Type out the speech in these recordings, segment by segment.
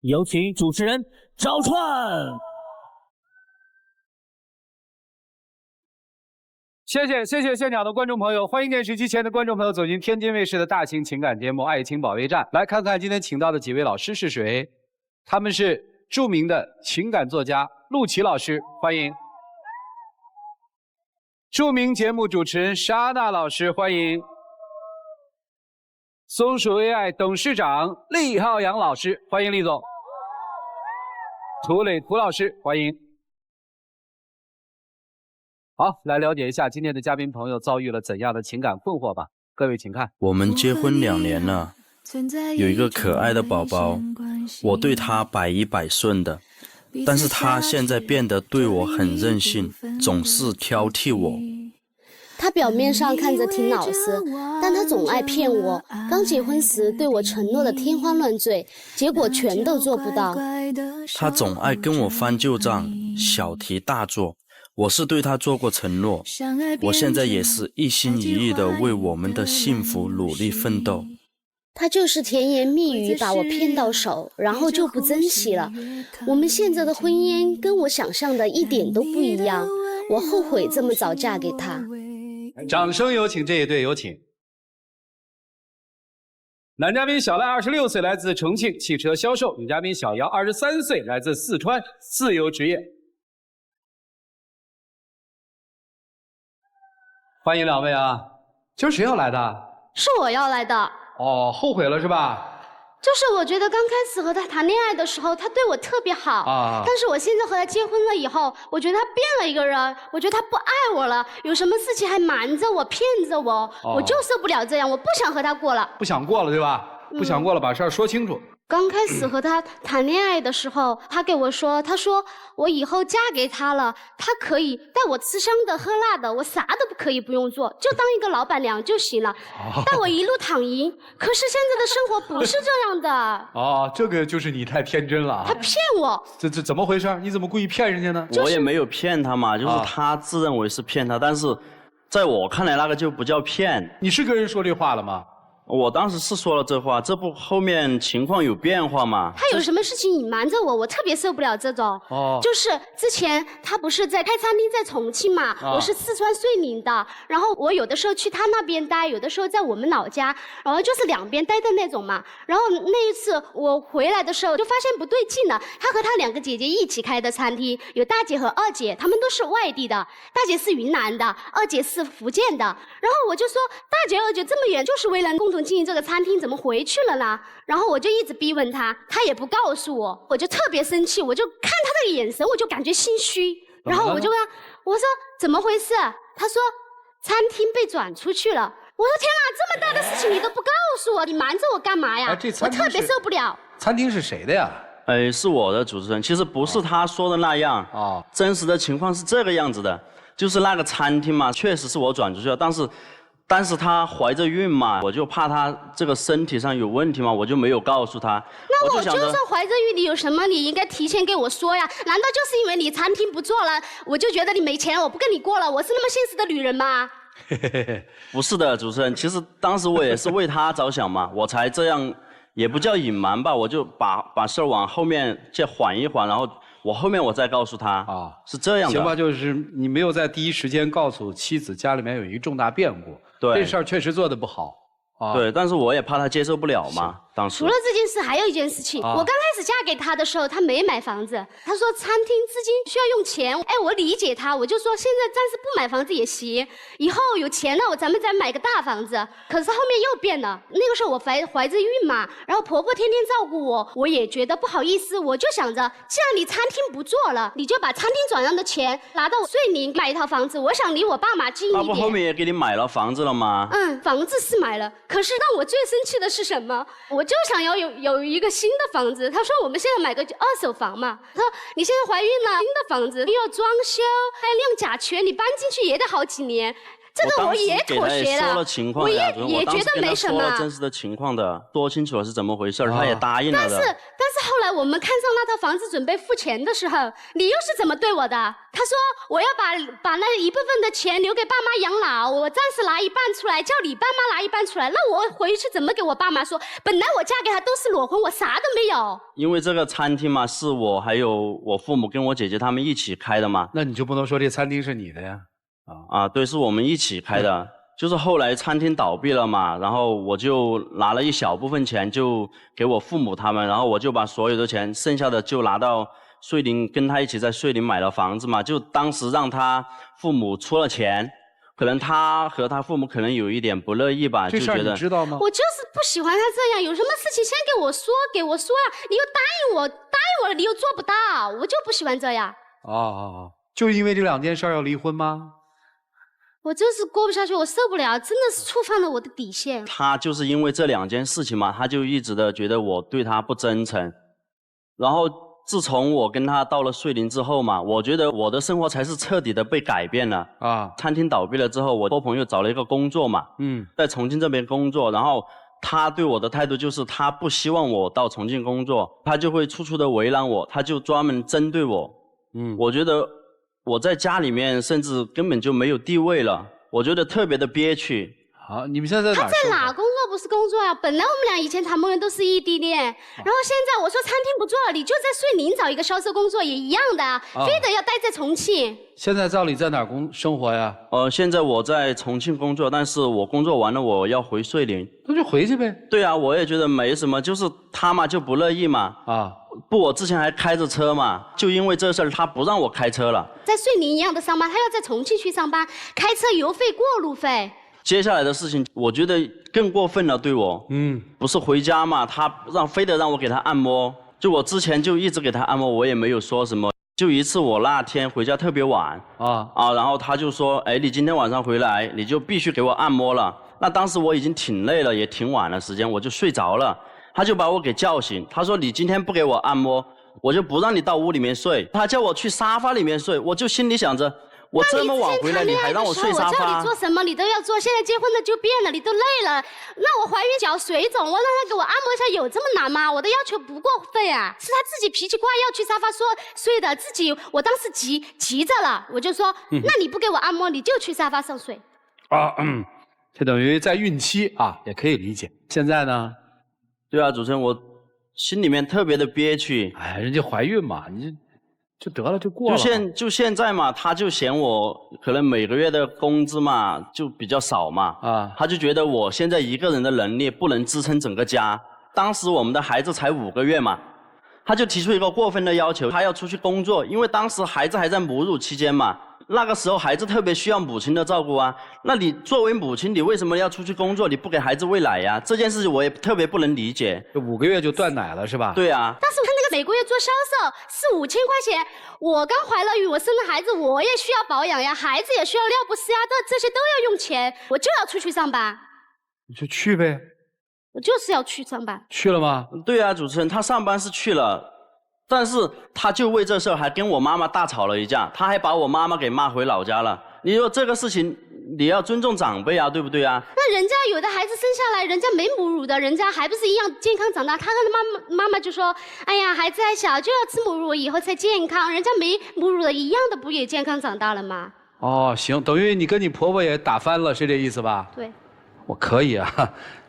有请主持人赵川。谢谢现场的观众朋友，欢迎电视机前的观众朋友走进天津卫视的大型情感节目《爱情保卫战》，来看看今天请到的几位老师是谁？他们是著名的情感作家陆琪老师，欢迎；著名节目主持人莎娜老师，欢迎；松鼠 AI 董事长厉浩洋老师，欢迎厉总；涂磊涂老师，欢迎。好，来了解一下今天的嘉宾朋友遭遇了怎样的情感困惑吧。各位请看，我们结婚2年了，有一个可爱的宝宝，我对他百依百顺的，但是他现在变得对我很任性，总是挑剔我。他表面上看着挺老实，但他总爱骗我。刚结婚时对我承诺的天花乱坠，结果全都做不到。他总爱跟我翻旧账，小题大做。我是对他做过承诺，我现在也是一心一意的为我们的幸福努力奋斗。他就是甜言蜜语把我骗到手，然后就不珍惜了。我们现在的婚姻跟我想象的一点都不一样，我后悔这么早嫁给他。掌声有请这一对，有请。男嘉宾小赖26岁，来自重庆，汽车销售；女嘉宾小姚23岁，来自四川，自由职业。欢迎两位啊！今儿谁要来的？是我要来的。哦，后悔了是吧？就是我觉得刚开始和他谈恋爱的时候，他对我特别好啊，但是我现在和他结婚了以后，我觉得他变了一个人，我觉得他不爱我了，有什么事情还瞒着我、骗着我，我就受不了这样，我不想和他过了。不想过了对吧？不想过了，把事儿说清楚。刚开始和他谈恋爱的时候，他给我说，他说我以后嫁给他了，他可以带我吃香的喝辣的，我啥都不用做，就当一个老板娘就行了，带我一路躺赢。可是现在的生活不是这样的。哦，这个就是你太天真了。他骗我。这怎么回事？你怎么故意骗人家呢？我也没有骗他嘛，就是他自认为是骗他，但是在我看来那个就不叫骗。你是跟人说这话了吗？我当时是说了这话，这不后面情况有变化吗？他有什么事情隐瞒着我，我特别受不了这种。就是之前他不是在开餐厅在重庆嘛，我是四川遂宁的，然后我有的时候去他那边待，有的时候在我们老家，然后就是两边待的那种嘛。然后那一次我回来的时候就发现不对劲了，他和他2个姐姐一起开的餐厅，有大姐和二姐，她们都是外地的，大姐是云南的，二姐是福建的。然后我就说大姐二姐这么远就是为了共同经营这个餐厅，怎么回去了呢？然后我就一直逼问他，他也不告诉我，我就特别生气，我就看他的眼神，我就感觉心虚。然后我就问他，我说怎么回事？他说餐厅被转出去了。我说天哪，这么大的事情你都不告诉我，你瞒着我干嘛呀？我特别受不了。餐厅是谁的呀？是我的，主持人。其实不是他说的那样啊，真实的情况是这个样子的，就是那个餐厅嘛，确实是我转出去了，但是她怀着孕嘛，我就怕她这个身体上有问题嘛，我就没有告诉她。那我就算怀着孕，你有什么你应该提前给我说呀？难道就是因为你餐厅不做了，我就觉得你没钱，我不跟你过了？我是那么现实的女人吗？不是的，主持人，其实当时我也是为她着想嘛，我才这样，也不叫隐瞒吧，我就把事儿往后面再缓一缓，然后我后面我再告诉他啊，是这样的。行吧，就是你没有在第一时间告诉妻子家里面有一个重大变故，对，这事儿确实做得不好啊。对，但是我也怕他接受不了嘛，当时。除了这件事，还有一件事情，我刚开始嫁给他的时候，他没买房子，他说餐厅资金需要用钱，哎，我理解他，我就说现在暂时不买房子也行，以后有钱了咱们再买个大房子。可是后面又变了，那个时候我怀着孕嘛，然后婆婆天天照顾我，我也觉得不好意思，我就想着，既然你餐厅不做了，你就把餐厅转让的钱拿到遂宁买一套房子，我想离我爸妈近一点。那不后面也给你买了房子了吗？房子是买了，可是让我最生气的是什么？我就想要有一个新的房子。他说我们现在买个2手房嘛。他说你现在怀孕了，新的房子又要装修，还要晾甲醛，你搬进去也得好几年。这个我也妥协了。说了情况，我也觉得没什么。说了真实的情况的，说清楚了是怎么回事，他也答应了的。但是后来我们看上那套房子准备付钱的时候，你又是怎么对我的？他说我要把那一部分的钱留给爸妈养老，我暂时拿一半出来，叫你爸妈拿一半出来。那我回去怎么给我爸妈说？本来我嫁给他都是裸婚，我啥都没有。因为这个餐厅嘛，是我还有我父母跟我姐姐他们一起开的嘛。那你就不能说这餐厅是你的呀？对，是我们一起开的。就是后来餐厅倒闭了嘛，然后我就拿了一小部分钱就给我父母他们，然后我就把所有的钱剩下的就拿到穗林，跟他一起在穗林买了房子嘛。就当时让他父母出了钱，可能他和他父母可能有一点不乐意吧，就觉得。你知道吗？我就是不喜欢他这样，有什么事情先给我说啊！你又答应我了，你又做不到，我就不喜欢这样。就因为这2件事要离婚吗？我就是过不下去，我受不了，真的是触犯了我的底线。他就是因为这2件事情嘛，他就一直的觉得我对他不真诚。然后自从我跟他到了穗林之后嘛，我觉得我的生活才是彻底的被改变了。餐厅倒闭了之后，我托朋友找了一个工作嘛，在重庆这边工作，然后他对我的态度就是他不希望我到重庆工作，他就会处处的为难我，他就专门针对我。我觉得我在家里面甚至根本就没有地位了，我觉得特别的憋屈。你们现在在哪？他在哪工作不是工作呀？本来我们俩以前谈朋友都是异地恋，然后现在我说餐厅不做了，你就在穗林找一个销售工作也一样的，非得要待在重庆。现在照理在哪儿生活呀？现在我在重庆工作，但是我工作完了我要回穗林。那就回去呗。对啊，我也觉得没什么，就是他嘛就不乐意嘛。不，我之前还开着车嘛，就因为这事儿他不让我开车了。在穗林一样的上班，他要在重庆去上班，开车油费、过路费。接下来的事情，我觉得更过分了，对我。不是回家嘛，他非得让我给他按摩。就我之前就一直给他按摩，我也没有说什么。就一次我那天回家特别晚，然后他就说，哎，你今天晚上回来，你就必须给我按摩了。那当时我已经挺累了，也挺晚了时间，我就睡着了。他就把我给叫醒，他说你今天不给我按摩，我就不让你到屋里面睡。他叫我去沙发里面睡，我就心里想着。我这么晚回来，你还让我睡沙发？我叫你做什么，你都要做。现在结婚了就变了，你都累了。那我怀孕脚水肿，我让他给我按摩一下，有这么难吗？我的要求不过分啊，是他自己脾气怪，要去沙发睡的。我当时急着了，我就说，那你不给我按摩，你就去沙发上睡。这等于在孕期也可以理解。现在呢？对啊，主持人，我心里面特别的憋屈。人家怀孕嘛，你就得了就过了。就现在嘛，他就嫌我可能每个月的工资嘛就比较少嘛，他就觉得我现在一个人的能力不能支撑整个家。当时我们的孩子才5个月嘛，他就提出一个过分的要求，他要出去工作，因为当时孩子还在母乳期间嘛。那个时候孩子特别需要母亲的照顾啊，那你作为母亲，你为什么要出去工作？你不给孩子喂奶呀？这件事情我也特别不能理解。这5个月就断奶了是吧？对啊。但是他那个每个月做销售是5000块钱，我刚怀了孕，我生了孩子，我也需要保养呀，孩子也需要尿不湿呀，这些都要用钱，我就要出去上班。你就去呗。我就是要去上班。去了吗？对啊，主持人，他上班是去了。但是他就为这事儿还跟我妈妈大吵了一架，他还把我妈妈给骂回老家了。你说这个事情，你要尊重长辈啊，对不对啊？那人家有的孩子生下来，人家没母乳的，人家还不是一样健康长大？他和妈妈就说：“哎呀，孩子还小，就要吃母乳，以后才健康。”人家没母乳的，一样的不也健康长大了吗？行，等于你跟你婆婆也打翻了，是这意思吧？对。我可以啊。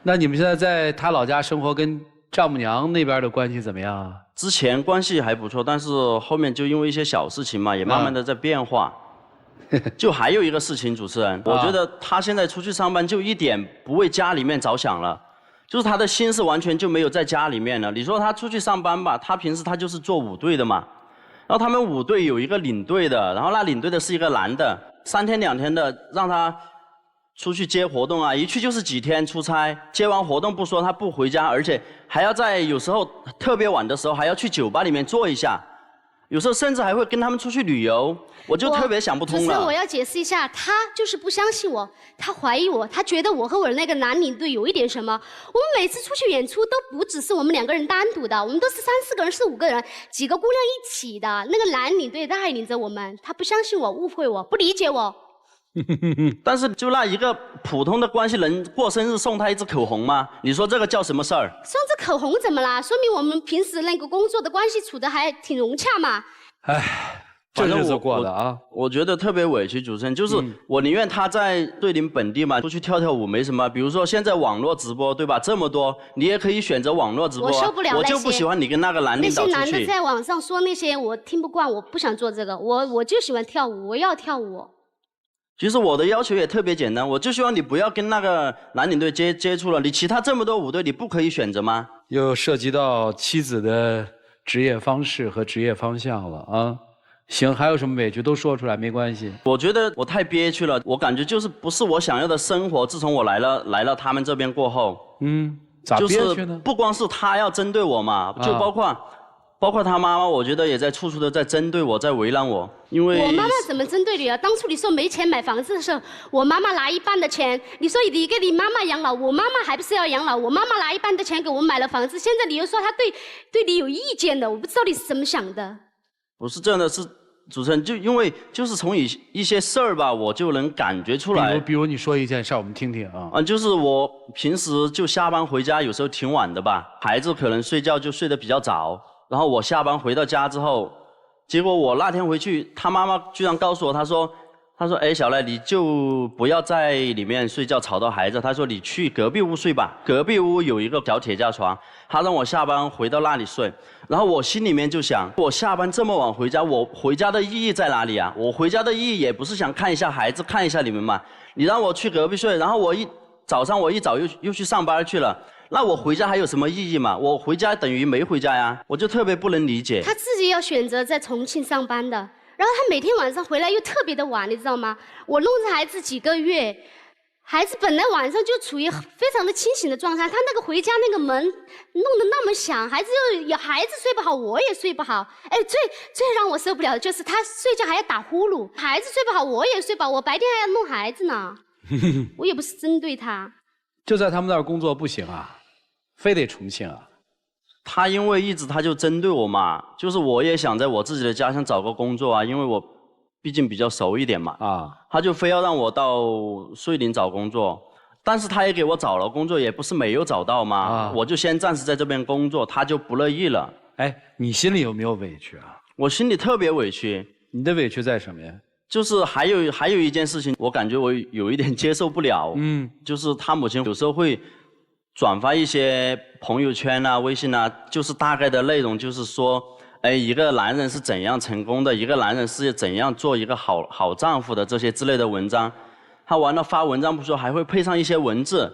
那你们现在在他老家生活，跟丈母娘那边的关系怎么样啊？之前关系还不错，但是后面就因为一些小事情嘛，也慢慢的在变化。就还有一个事情，主持人，我觉得他现在出去上班就一点不为家里面着想了，就是他的心思完全就没有在家里面了。你说他出去上班吧，他平时他就是做舞队的嘛，然后他们舞队有一个领队的，然后那领队的是一个男的，3天2天的让他出去接活动啊，一去就是几天出差，接完活动不说他不回家，而且还要在有时候特别晚的时候还要去酒吧里面坐一下，有时候甚至还会跟他们出去旅游，我就特别想不通了。只是我要解释一下，他就是不相信我，他怀疑我，他觉得我和我的那个男领队有一点什么。我们每次出去演出都不只是我们2个人单独的，我们都是3、4个人、4、5个人，几个姑娘一起的。那个男领队带领着我们，他不相信我，误会我，不理解我。但是就那一个普通的关系人过生日送他一支口红吗？你说这个叫什么事儿？送支口红怎么啦？说明我们平时那个工作的关系处得还挺融洽嘛。哎，这日子过的啊，我觉得特别委屈，主持人，就是我宁愿他在对您本地嘛，出去跳跳舞没什么。比如说现在网络直播，对吧？这么多，你也可以选择网络直播。我受不了那些。我就不喜欢你跟那个男领导出去。那些男的在网上说那些，我听不惯，我不想做这个。我就喜欢跳舞，我要跳舞。其实我的要求也特别简单，我就希望你不要跟那个男领队接触了。你其他这么多舞队，你不可以选择吗？又涉及到妻子的职业方式和职业方向了啊。行，还有什么委屈都说出来，没关系。我觉得我太憋屈了，我感觉就是不是我想要的生活。自从我来了他们这边过后，咋憋屈呢？就是不光是他要针对我嘛，就包括他妈妈，我觉得也在处处的在针对我，在为难我。因为我妈妈怎么针对你啊？当初你说没钱买房子的时候，我妈妈拿一半的钱，你说你给你妈妈养老，我妈妈还不是要养老？我妈妈拿一半的钱给我买了房子，现在你又说她对你有意见的，我不知道你是怎么想的。不是这样的，是主持人，就因为就是从一些事儿吧，我就能感觉出来。比如你说一件事儿，我们听听啊。就是我平时就下班回家，有时候挺晚的吧，孩子可能睡觉就睡得比较早。然后我下班回到家之后，结果我那天回去，他妈妈居然告诉我，他说，哎，小赖，你就不要在里面睡觉，吵到孩子。他说你去隔壁屋睡吧，隔壁屋有一个小铁架床，他让我下班回到那里睡。然后我心里面就想，我下班这么晚回家，我回家的意义在哪里啊？我回家的意义也不是想看一下孩子，看一下你们嘛。你让我去隔壁睡，然后早上一早又去上班去了。那我回家还有什么意义嘛？我回家等于没回家呀，我就特别不能理解。他自己要选择在重庆上班的，然后他每天晚上回来又特别的晚，你知道吗？我弄着孩子几个月，孩子本来晚上就处于非常的清醒的状态，他那个回家那个门弄得那么响，孩子睡不好，我也睡不好。哎，最让我受不了的就是他睡觉还要打呼噜，孩子睡不好，我也睡不好，我白天还要弄孩子呢。我也不是针对他，就在他们那儿工作不行啊？非得重庆啊？他因为一直他就针对我嘛，就是我也想在我自己的家乡找个工作啊，因为我毕竟比较熟一点嘛。他就非要让我到遂宁找工作，但是他也给我找了工作，也不是没有找到嘛。我就先暂时在这边工作，他就不乐意了。哎，你心里有没有委屈啊？我心里特别委屈。你的委屈在什么呀？就是还有一件事情，我感觉我有一点接受不了。就是他母亲有时候会转发一些朋友圈啊、微信啊，就是大概的内容，就是说，哎，一个男人是怎样成功的，一个男人是怎样做一个好丈夫的这些之类的文章。他完了发文章不说，还会配上一些文字。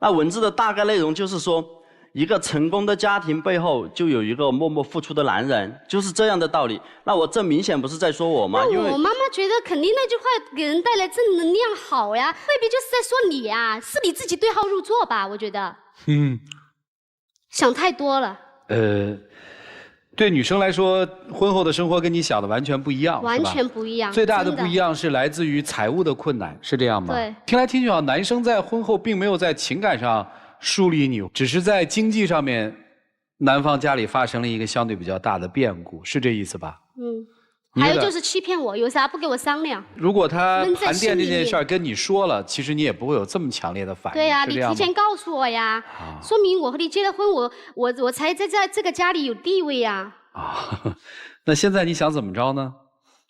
那文字的大概内容就是说，一个成功的家庭背后就有一个默默付出的男人，就是这样的道理。那我这明显不是在说我吗？那我妈妈觉得肯定那句话给人带来正能量好呀，未必就是在说你呀，是你自己对号入座吧？我觉得。想太多了。对女生来说，婚后的生活跟你想的完全不一样，完全不一样。最大的不一样是来自于财务的困难，是这样吗？对。听来听去啊，男生在婚后并没有在情感上疏离你，只是在经济上面，男方家里发生了一个相对比较大的变故，是这意思吧？还有就是欺骗我，有啥不跟我商量？如果他盘店这件事儿跟你说了，其实你也不会有这么强烈的反应。对呀，你提前告诉我呀，说明我和你结了婚，我才在这个家里有地位呀。那现在你想怎么着呢？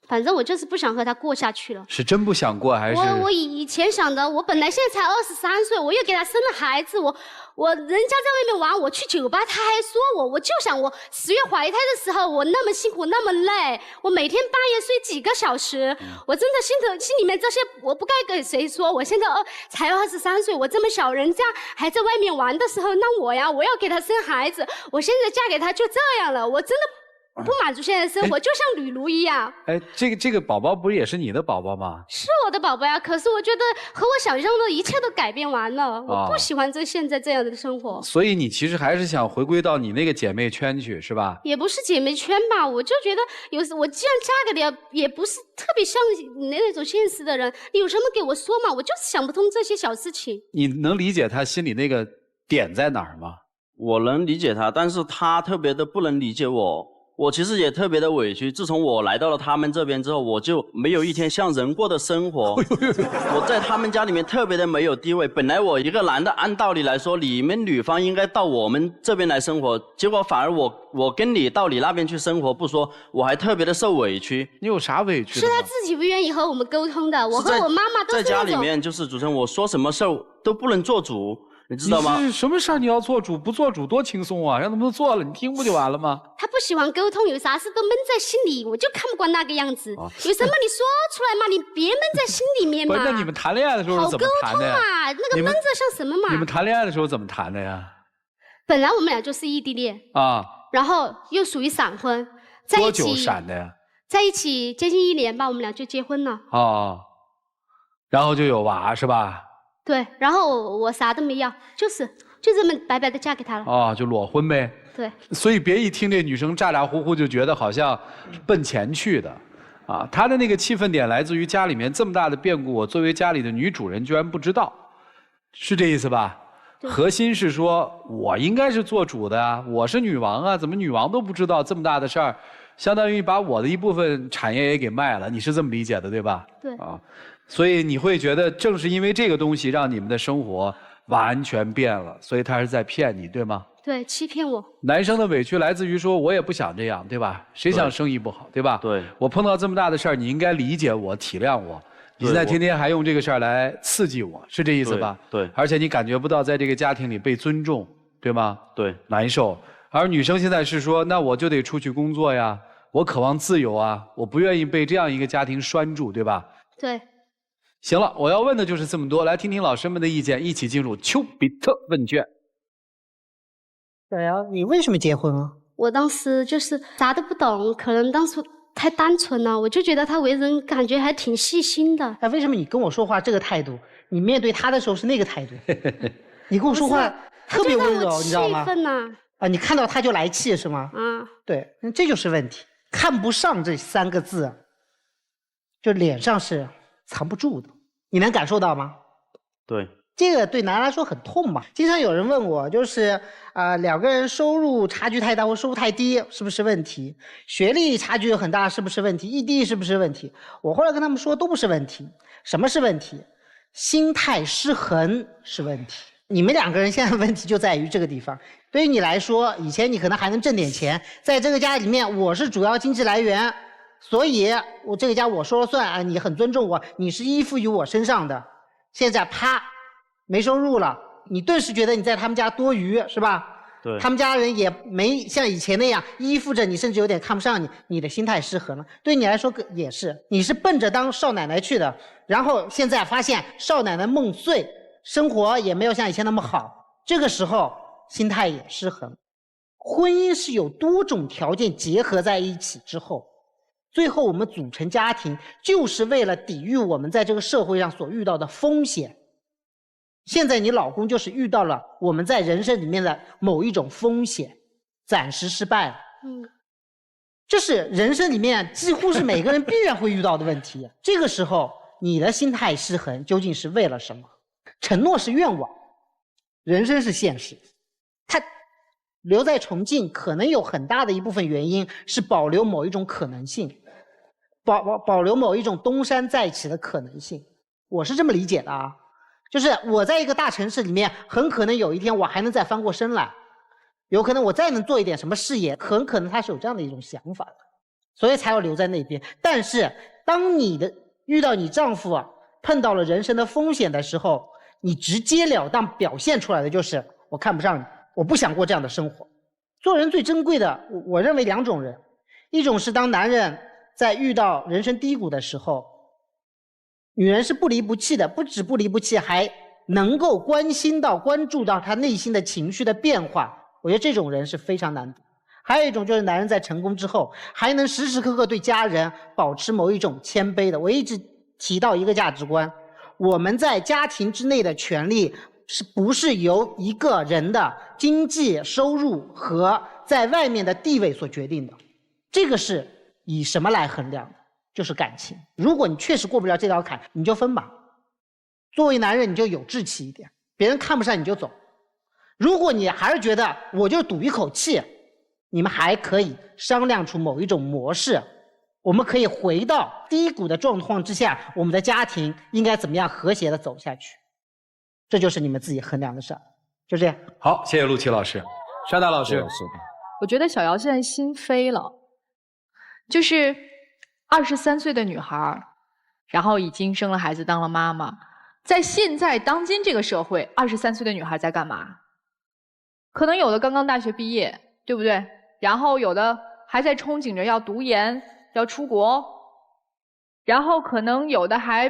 反正我就是不想和他过下去了。是真不想过还是？我以前想的，我本来现在才23岁，我又给他生了孩子，人家在外面玩，我去酒吧，他还说我就想我10月怀胎的时候，我那么辛苦那么累，我每天半夜睡几个小时，我真的心里面这些我不该给谁说。我现在才23岁，我这么小，人家还在外面玩的时候，那我要给他生孩子，我现在嫁给他就这样了，我真的不满足现在的生活，就像女奴一样。哎，这个宝宝不是也是你的宝宝吗？是我的宝宝呀，可是我觉得和我想象的一切都改变完了，我不喜欢现在这样的生活。所以你其实还是想回归到你那个姐妹圈去，是吧？也不是姐妹圈吧，我就觉得我既然嫁给你，也不是特别像你那种现实的人，你有什么给我说嘛？我就是想不通这些小事情。你能理解他心里那个点在哪儿吗？我能理解他，但是他特别的不能理解我。我其实也特别的委屈。自从我来到了他们这边之后，我就没有一天像人过的生活。我在他们家里面特别的没有地位。本来我一个男的，按道理来说，你们女方应该到我们这边来生活，结果反而我跟你到你那边去生活不说，我还特别的受委屈。你有啥委屈？是他自己不愿意和我们沟通的。我和我妈妈都是在家里面，就是主持人，我说什么事儿都不能做主。你知道吗？你是什么事儿你要做主，不做主多轻松啊！让他们都做了，你听不就完了吗？他不喜欢沟通，有啥事都闷在心里，我就看不惯那个样子。有什么你说出来嘛，你别闷在心里面嘛。不是，那你们谈恋爱的时候是怎么谈的呀？好沟通啊，那个闷着像什么嘛？你们谈恋爱的时候怎么谈的呀？本来我们俩就是异地恋啊，然后又属于闪婚，在一起多久闪的呀？在一起接近1年吧，我们俩就结婚了。哦，然后就有娃是吧？对，然后我啥都没要，就这么白白的嫁给他了。哦，就裸婚呗。对。所以别一听这女生咋咋呼呼就觉得好像奔钱去的，啊，她的那个气愤点来自于家里面这么大的变故，我作为家里的女主人居然不知道，是这意思吧？核心是说我应该是做主的啊，我是女王啊，怎么女王都不知道这么大的事儿？相当于把我的一部分产业也给卖了，你是这么理解的对吧？对。啊。所以你会觉得，正是因为这个东西，让你们的生活完全变了，所以他是在骗你，对吗？对，欺骗我。男生的委屈来自于说，我也不想这样，对吧？谁想生意不好，对吧？对。我碰到这么大的事儿，你应该理解我、体谅我。你现在天天还用这个事儿来刺激我，是这意思吧？对。而且你感觉不到在这个家庭里被尊重，对吗？对。难受。而女生现在是说，那我就得出去工作呀，我渴望自由啊，我不愿意被这样一个家庭拴住，对吧？对。行了，我要问的就是这么多，来听听老师们的意见，一起进入丘比特问卷。小姚，你为什么结婚啊？我当时就是啥都不懂，可能当时太单纯了，我就觉得他为人感觉还挺细心的。哎，为什么你跟我说话这个态度，你面对他的时候是那个态度？你跟我说话特别温柔，你知道吗？啊，你看到他就来气是吗？啊，对，这就是问题。看不上这3个字，就脸上是藏不住的，你能感受到吗？对，这个对男人来说很痛嘛。经常有人问我，就是2个人收入差距太大或收入太低是不是问题？学历差距很大是不是问题？异地是不是问题？我后来跟他们说都不是问题。什么是问题？心态失衡是问题。你们2个人现在问题就在于这个地方。对于你来说，以前你可能还能挣点钱，在这个家里面我是主要经济来源。所以我这个家我说了算啊，你很尊重我，你是依附于我身上的。现在啪，没收入了，你顿时觉得你在他们家多余，是吧？对。他们家人也没像以前那样依附着你，甚至有点看不上你，你的心态失衡了。对你来说也是，你是奔着当少奶奶去的，然后现在发现少奶奶梦碎，生活也没有像以前那么好，这个时候心态也失衡。婚姻是有多种条件结合在一起之后。最后我们组成家庭，就是为了抵御我们在这个社会上所遇到的风险。现在你老公就是遇到了我们在人生里面的某一种风险，暂时失败了。这是人生里面几乎是每个人必然会遇到的问题。这个时候你的心态失衡究竟是为了什么？承诺是愿望，人生是现实。他留在重庆可能有很大的一部分原因是保留某一种可能性，保留某一种东山再起的可能性。我是这么理解的啊，就是我在一个大城市里面，很可能有一天我还能再翻过身来，有可能我再能做一点什么事业，很可能他是有这样的一种想法的，所以才要留在那边。但是当你遇到你丈夫碰到了人生的风险的时候，你直截了当表现出来的就是我看不上你，我不想过这样的生活。做人最珍贵的，我认为2种人，一种是当男人在遇到人生低谷的时候，女人是不离不弃的，不止不离不弃，还能够关注到他内心的情绪的变化。我觉得这种人是非常难得。还有一种就是男人在成功之后，还能时时刻刻对家人保持某一种谦卑的。我一直提到一个价值观，我们在家庭之内的权利不是由一个人的经济收入和在外面的地位所决定的，这个是以什么来衡量的？就是感情。如果你确实过不了这道坎，你就分吧。作为男人你就有志气一点，别人看不上你就走。如果你还是觉得我就赌一口气，你们还可以商量出某一种模式，我们可以回到低谷的状况之下，我们的家庭应该怎么样和谐的走下去，这就是你们自己衡量的事儿。就这样。好，谢谢陆琪老师。沙大老师，我觉得小姚现在心飞了，就是23岁的女孩，然后已经生了孩子，当了妈妈。在现在当今这个社会，23岁的女孩在干嘛？可能有的刚刚大学毕业，对不对？然后有的还在憧憬着要读研，要出国，然后可能有的还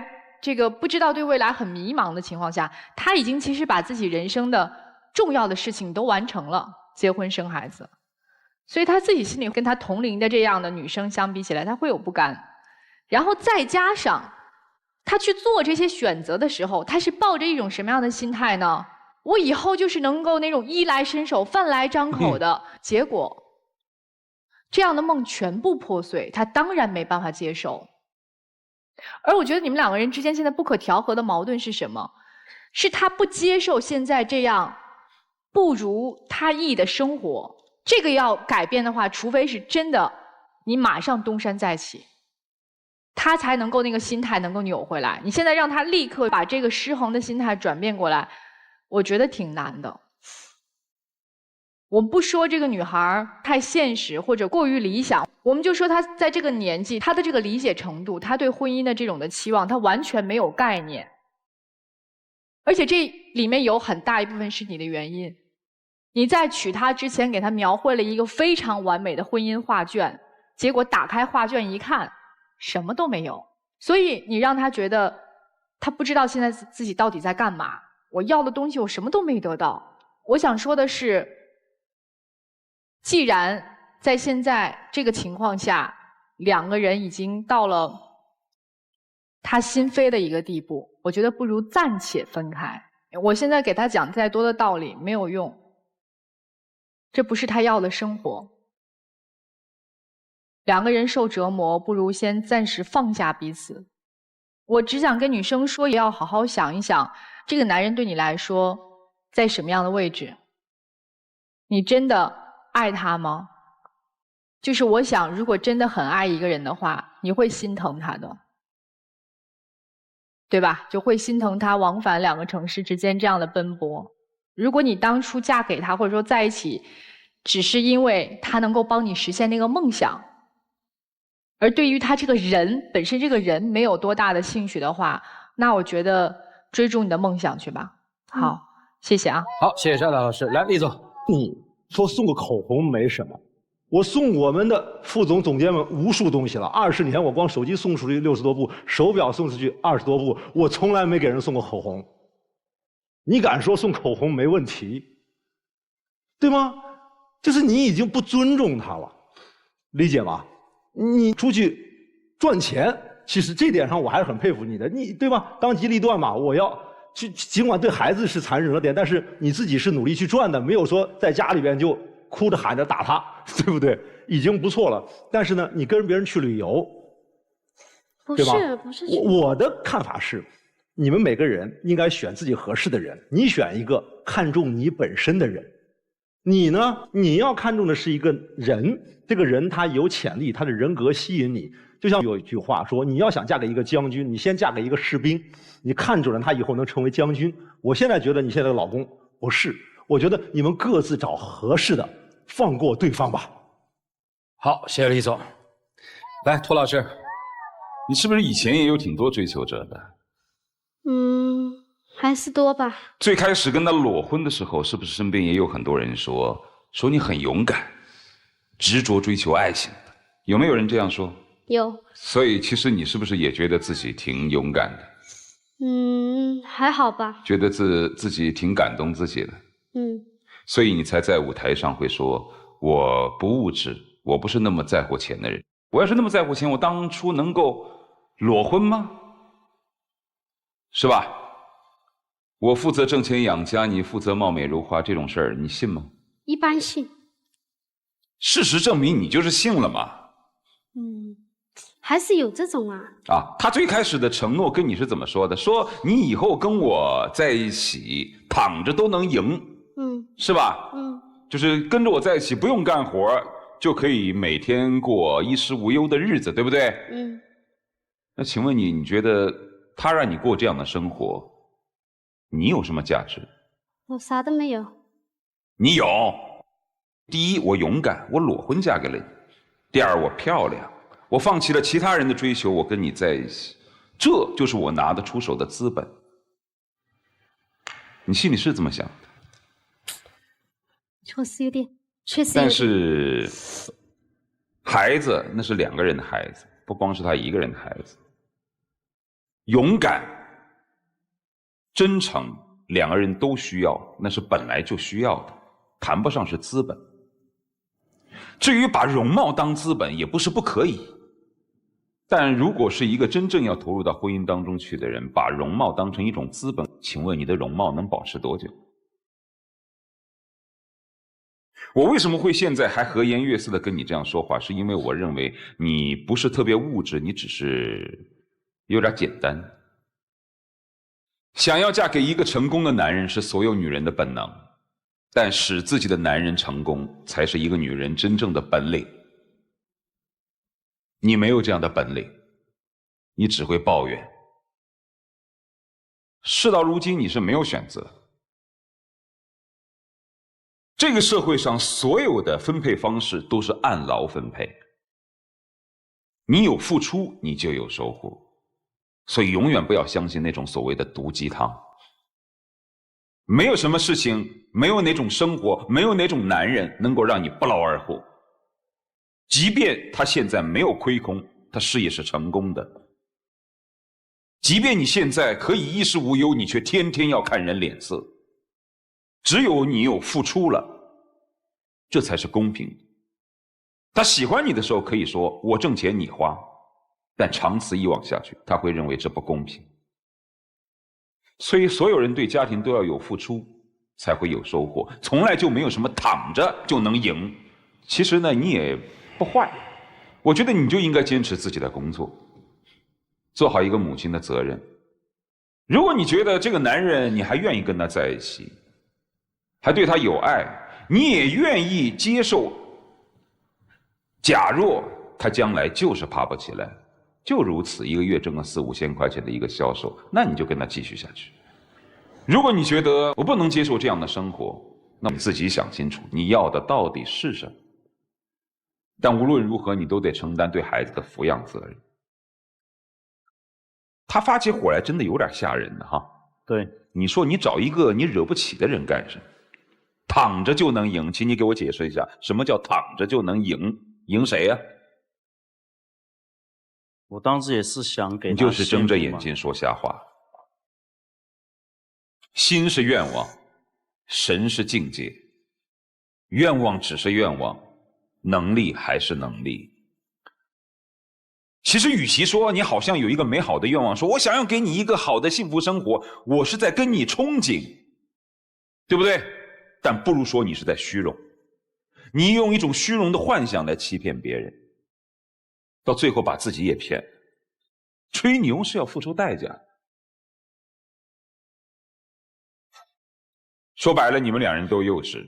不知道对未来很迷茫的情况下，她已经其实把自己人生的重要的事情都完成了，结婚生孩子。所以她自己心里跟她同龄的这样的女生相比起来，她会有不甘。然后再加上她去做这些选择的时候，她是抱着一种什么样的心态呢？我以后就是能够那种衣来伸手饭来张口的，结果这样的梦全部破碎，她当然没办法接受。而我觉得你们两个人之间现在不可调和的矛盾是什么？是她不接受现在这样不如她意的生活。这个要改变的话，除非是真的你马上东山再起，她才能够那个心态能够扭回来。你现在让她立刻把这个失衡的心态转变过来，我觉得挺难的。我们不说这个女孩太现实或者过于理想，我们就说她在这个年纪，她的这个理解程度，她对婚姻的这种的期望，她完全没有概念。而且这里面有很大一部分是你的原因。你在娶她之前给她描绘了一个非常完美的婚姻画卷，结果打开画卷一看，什么都没有。所以你让她觉得她不知道现在自己到底在干嘛，我要的东西我什么都没得到。我想说的是，既然在现在这个情况下，两个人已经到了他心飞的一个地步，我觉得不如暂且分开。我现在给他讲再多的道理没有用，这不是他要的生活。两个人受折磨，不如先暂时放下彼此。我只想跟女生说，也要好好想一想，这个男人对你来说在什么样的位置？你真的爱他吗？就是我想，如果真的很爱一个人的话，你会心疼他的，对吧？就会心疼他往返2个城市之间这样的奔波。如果你当初嫁给他，或者说在一起，只是因为他能够帮你实现那个梦想，而对于他这个人本身，这个人没有多大的兴趣的话，那我觉得追逐你的梦想去吧。好，谢谢啊。好，谢谢沙大老师。来，厉总，你说送个口红没什么，我送我们的副总监们无数东西了。20年，我光手机送出去60多部，手表送出去20多部，我从来没给人送过口红。你敢说送口红没问题，对吗？就是你已经不尊重他了，理解吗？你出去赚钱，其实这点上我还是很佩服你的，你对吧？当机立断嘛，我要去，尽管对孩子是残忍了点，但是你自己是努力去赚的，没有说在家里边就哭着喊着打他，对不对？已经不错了。但是呢，你跟别人去旅游，对吧？不是。我的看法是，你们每个人应该选自己合适的人，你选一个看重你本身的人。你呢？你要看重的是一个人，这个人他有潜力，他的人格吸引你。就像有一句话说，你要想嫁给一个将军，你先嫁给一个士兵，你看准了他以后能成为将军。我现在觉得你现在的老公不是，我觉得你们各自找合适的，放过对方吧。好，谢谢李总。来，涂老师，你是不是以前也有挺多追求者的？还是多吧。最开始跟他裸婚的时候，是不是身边也有很多人说你很勇敢，执着追求爱情的？有没有人这样说？有。所以其实你是不是也觉得自己挺勇敢的？还好吧。觉得自己挺感动自己的。所以你才在舞台上会说，我不物质，我不是那么在乎钱的人。我要是那么在乎钱，我当初能够裸婚吗？是吧？我负责挣钱养家，你负责貌美如花，这种事儿你信吗？一般信。事实证明你就是信了嘛。还是有这种啊。他最开始的承诺跟你是怎么说的？说你以后跟我在一起躺着都能赢，是吧？就是跟着我在一起不用干活就可以每天过衣食无忧的日子，对不对？嗯。那请问你觉得他让你过这样的生活，你有什么价值？我啥都没有。你有。第一，我勇敢，我裸婚嫁给了你；第二，我漂亮，我放弃了其他人的追求，我跟你在一起，这就是我拿得出手的资本。你心里是这么想的？确实有点。但是，孩子那是2个人的孩子，不光是他1个人的孩子。勇敢、真诚，2个人都需要，那是本来就需要的，谈不上是资本。至于把容貌当资本，也不是不可以。但如果是一个真正要投入到婚姻当中去的人，把容貌当成一种资本，请问你的容貌能保持多久？我为什么会现在还和颜悦色的跟你这样说话？是因为我认为你不是特别物质，你只是有点简单。想要嫁给一个成功的男人是所有女人的本能，但使自己的男人成功才是一个女人真正的本领。你没有这样的本领，你只会抱怨。事到如今你是没有选择。这个社会上所有的分配方式都是按劳分配，你有付出你就有收获，所以永远不要相信那种所谓的毒鸡汤。没有什么事情，没有哪种生活，没有哪种男人能够让你不劳而获。即便他现在没有亏空，他事业是成功的，即便你现在可以衣食无忧，你却天天要看人脸色。只有你有付出了，这才是公平的。他喜欢你的时候可以说我挣钱你花，但长此以往下去，他会认为这不公平。所以所有人对家庭都要有付出，才会有收获，从来就没有什么躺着就能赢。其实呢，你也不坏，我觉得你就应该坚持自己的工作，做好一个母亲的责任。如果你觉得这个男人你还愿意跟他在一起，还对他有爱，你也愿意接受，假若他将来就是爬不起来，就如此一个月挣个4、5千块钱的一个销售，那你就跟他继续下去。如果你觉得我不能接受这样的生活，那你自己想清楚你要的到底是什么。但无论如何你都得承担对孩子的抚养责任。他发起火来真的有点吓人的哈。对，你说你找一个你惹不起的人干什么？躺着就能赢，请你给我解释一下，什么叫躺着就能赢？赢谁呀？我当时也是想给他，你就是睁着眼睛说瞎话。心是愿望，神是境界。愿望只是愿望，能力还是能力。其实与其说你好像有一个美好的愿望，说我想要给你一个好的幸福生活，我是在跟你憧憬，对不对？但不如说你是在虚荣，你用一种虚荣的幻想来欺骗别人，到最后把自己也骗了。吹牛是要付出代价。说白了，你们2人都幼稚，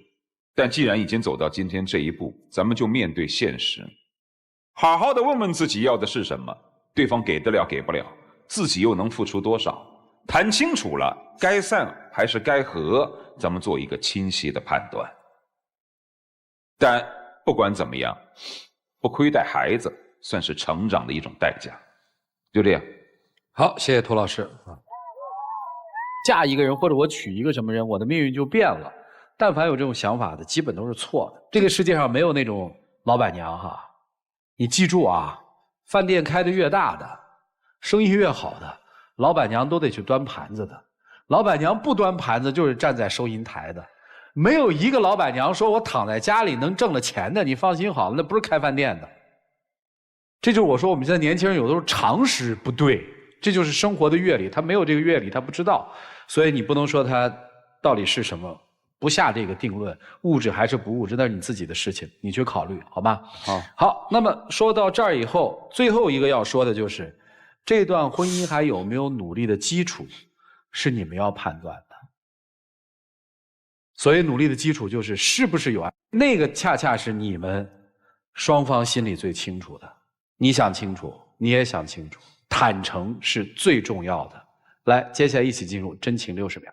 但既然已经走到今天这一步，咱们就面对现实，好好的问问自己要的是什么，对方给得了给不了，自己又能付出多少，谈清楚了，该散还是该合，咱们做一个清晰的判断。但不管怎么样，不亏待孩子算是成长的一种代价。就这样。好，谢谢涂老师。嫁一个人或者我娶一个什么人，我的命运就变了。但凡有这种想法的，基本都是错的。这个世界上没有那种老板娘哈，你记住啊，饭店开得越大的，生意越好的，老板娘都得去端盘子的。老板娘不端盘子就是站在收银台的。没有一个老板娘说我躺在家里能挣了钱的，你放心好了，那不是开饭店的。这就是我说我们现在年轻人有的时候常识不对，这就是生活的阅历，他没有这个阅历，他不知道，所以你不能说他到底是什么，不下这个定论，物质还是不物质，那是你自己的事情，你去考虑，好吧？好，那么说到这儿以后，最后一个要说的就是，这段婚姻还有没有努力的基础，是你们要判断的。所以努力的基础就是是不是有爱，那个恰恰是你们双方心里最清楚的。你想清楚，你也想清楚，坦诚是最重要的。来，接下来一起进入真情60秒。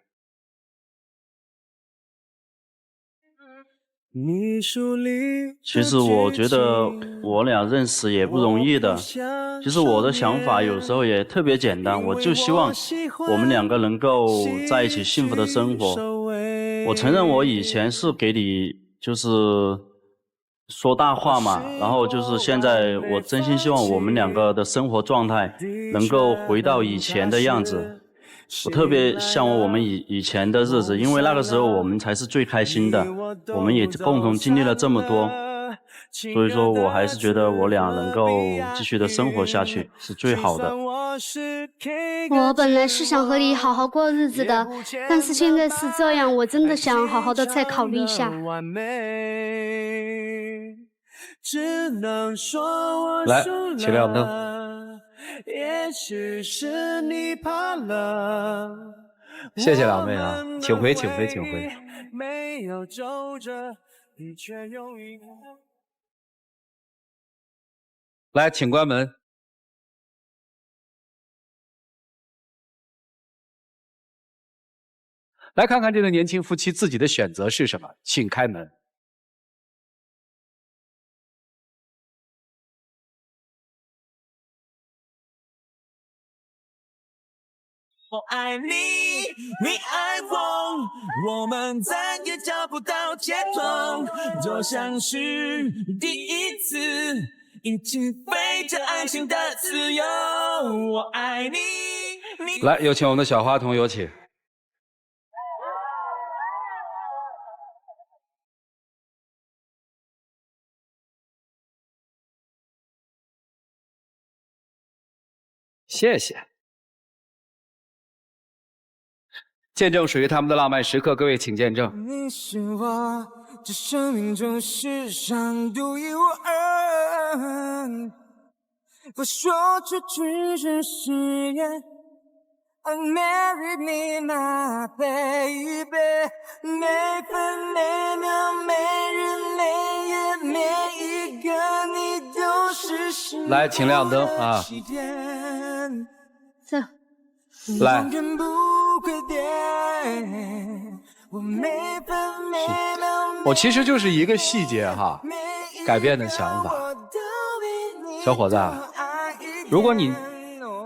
其实我觉得我俩认识也不容易的。其实我的想法有时候也特别简单，我就希望我们两个能够在一起幸福的生活。我承认我以前是给你就是说大话嘛，然后就是现在我真心希望我们两个的生活状态能够回到以前的样子。我特别向往我们以前的日子，因为那个时候我们才是最开心的，我们也共同经历了这么多，所以说我还是觉得我俩能够继续的生活下去是最好的。我本来是想和你好好过日子的，但是现在是这样，我真的想好好的再考虑一下。来，请亮灯。也许是你怕了，谢谢两位啊，请回，请回，请回。没有皱着你却用一个。来，请关门。来看看这对年轻夫妻自己的选择是什么，请开门。我爱你，你爱我，我们再也找不到解脱，就像是第一次一起飞着爱情的自由。我爱你，来，有请我们的小花童，有请。谢谢。见证属于他们的浪漫时刻，各位请见证。你是我这生命中世上独一无二，我说出去是誓言 I marry me my baby， 每分每秒每日每夜每一个你都是心。来，请亮灯啊！走。来，我其实就是一个细节哈，改变的想法。小伙子，如果你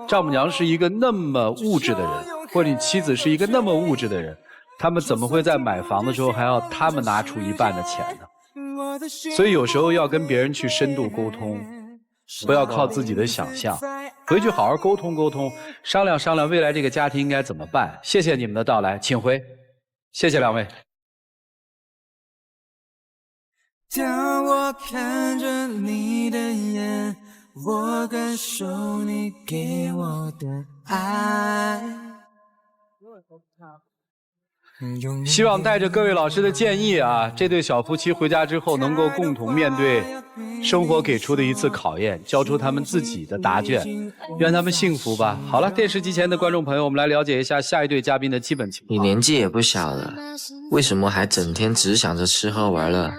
丈母娘是一个那么物质的人，或者你妻子是一个那么物质的人，他们怎么会在买房的时候还要他们拿出一半的钱呢？所以有时候要跟别人去深度沟通，不要靠自己的想象，回去好好沟通沟通，商量商量未来这个家庭应该怎么办。谢谢你们的到来，请回。谢谢两位。当我看着你的眼，我感受你给我的爱。希望带着各位老师的建议啊，这对小夫妻回家之后能够共同面对生活给出的一次考验，交出他们自己的答卷，愿他们幸福吧。好了，电视机前的观众朋友，我们来了解一下下一对嘉宾的基本情况。你年纪也不小了，为什么还整天只想着吃喝玩乐，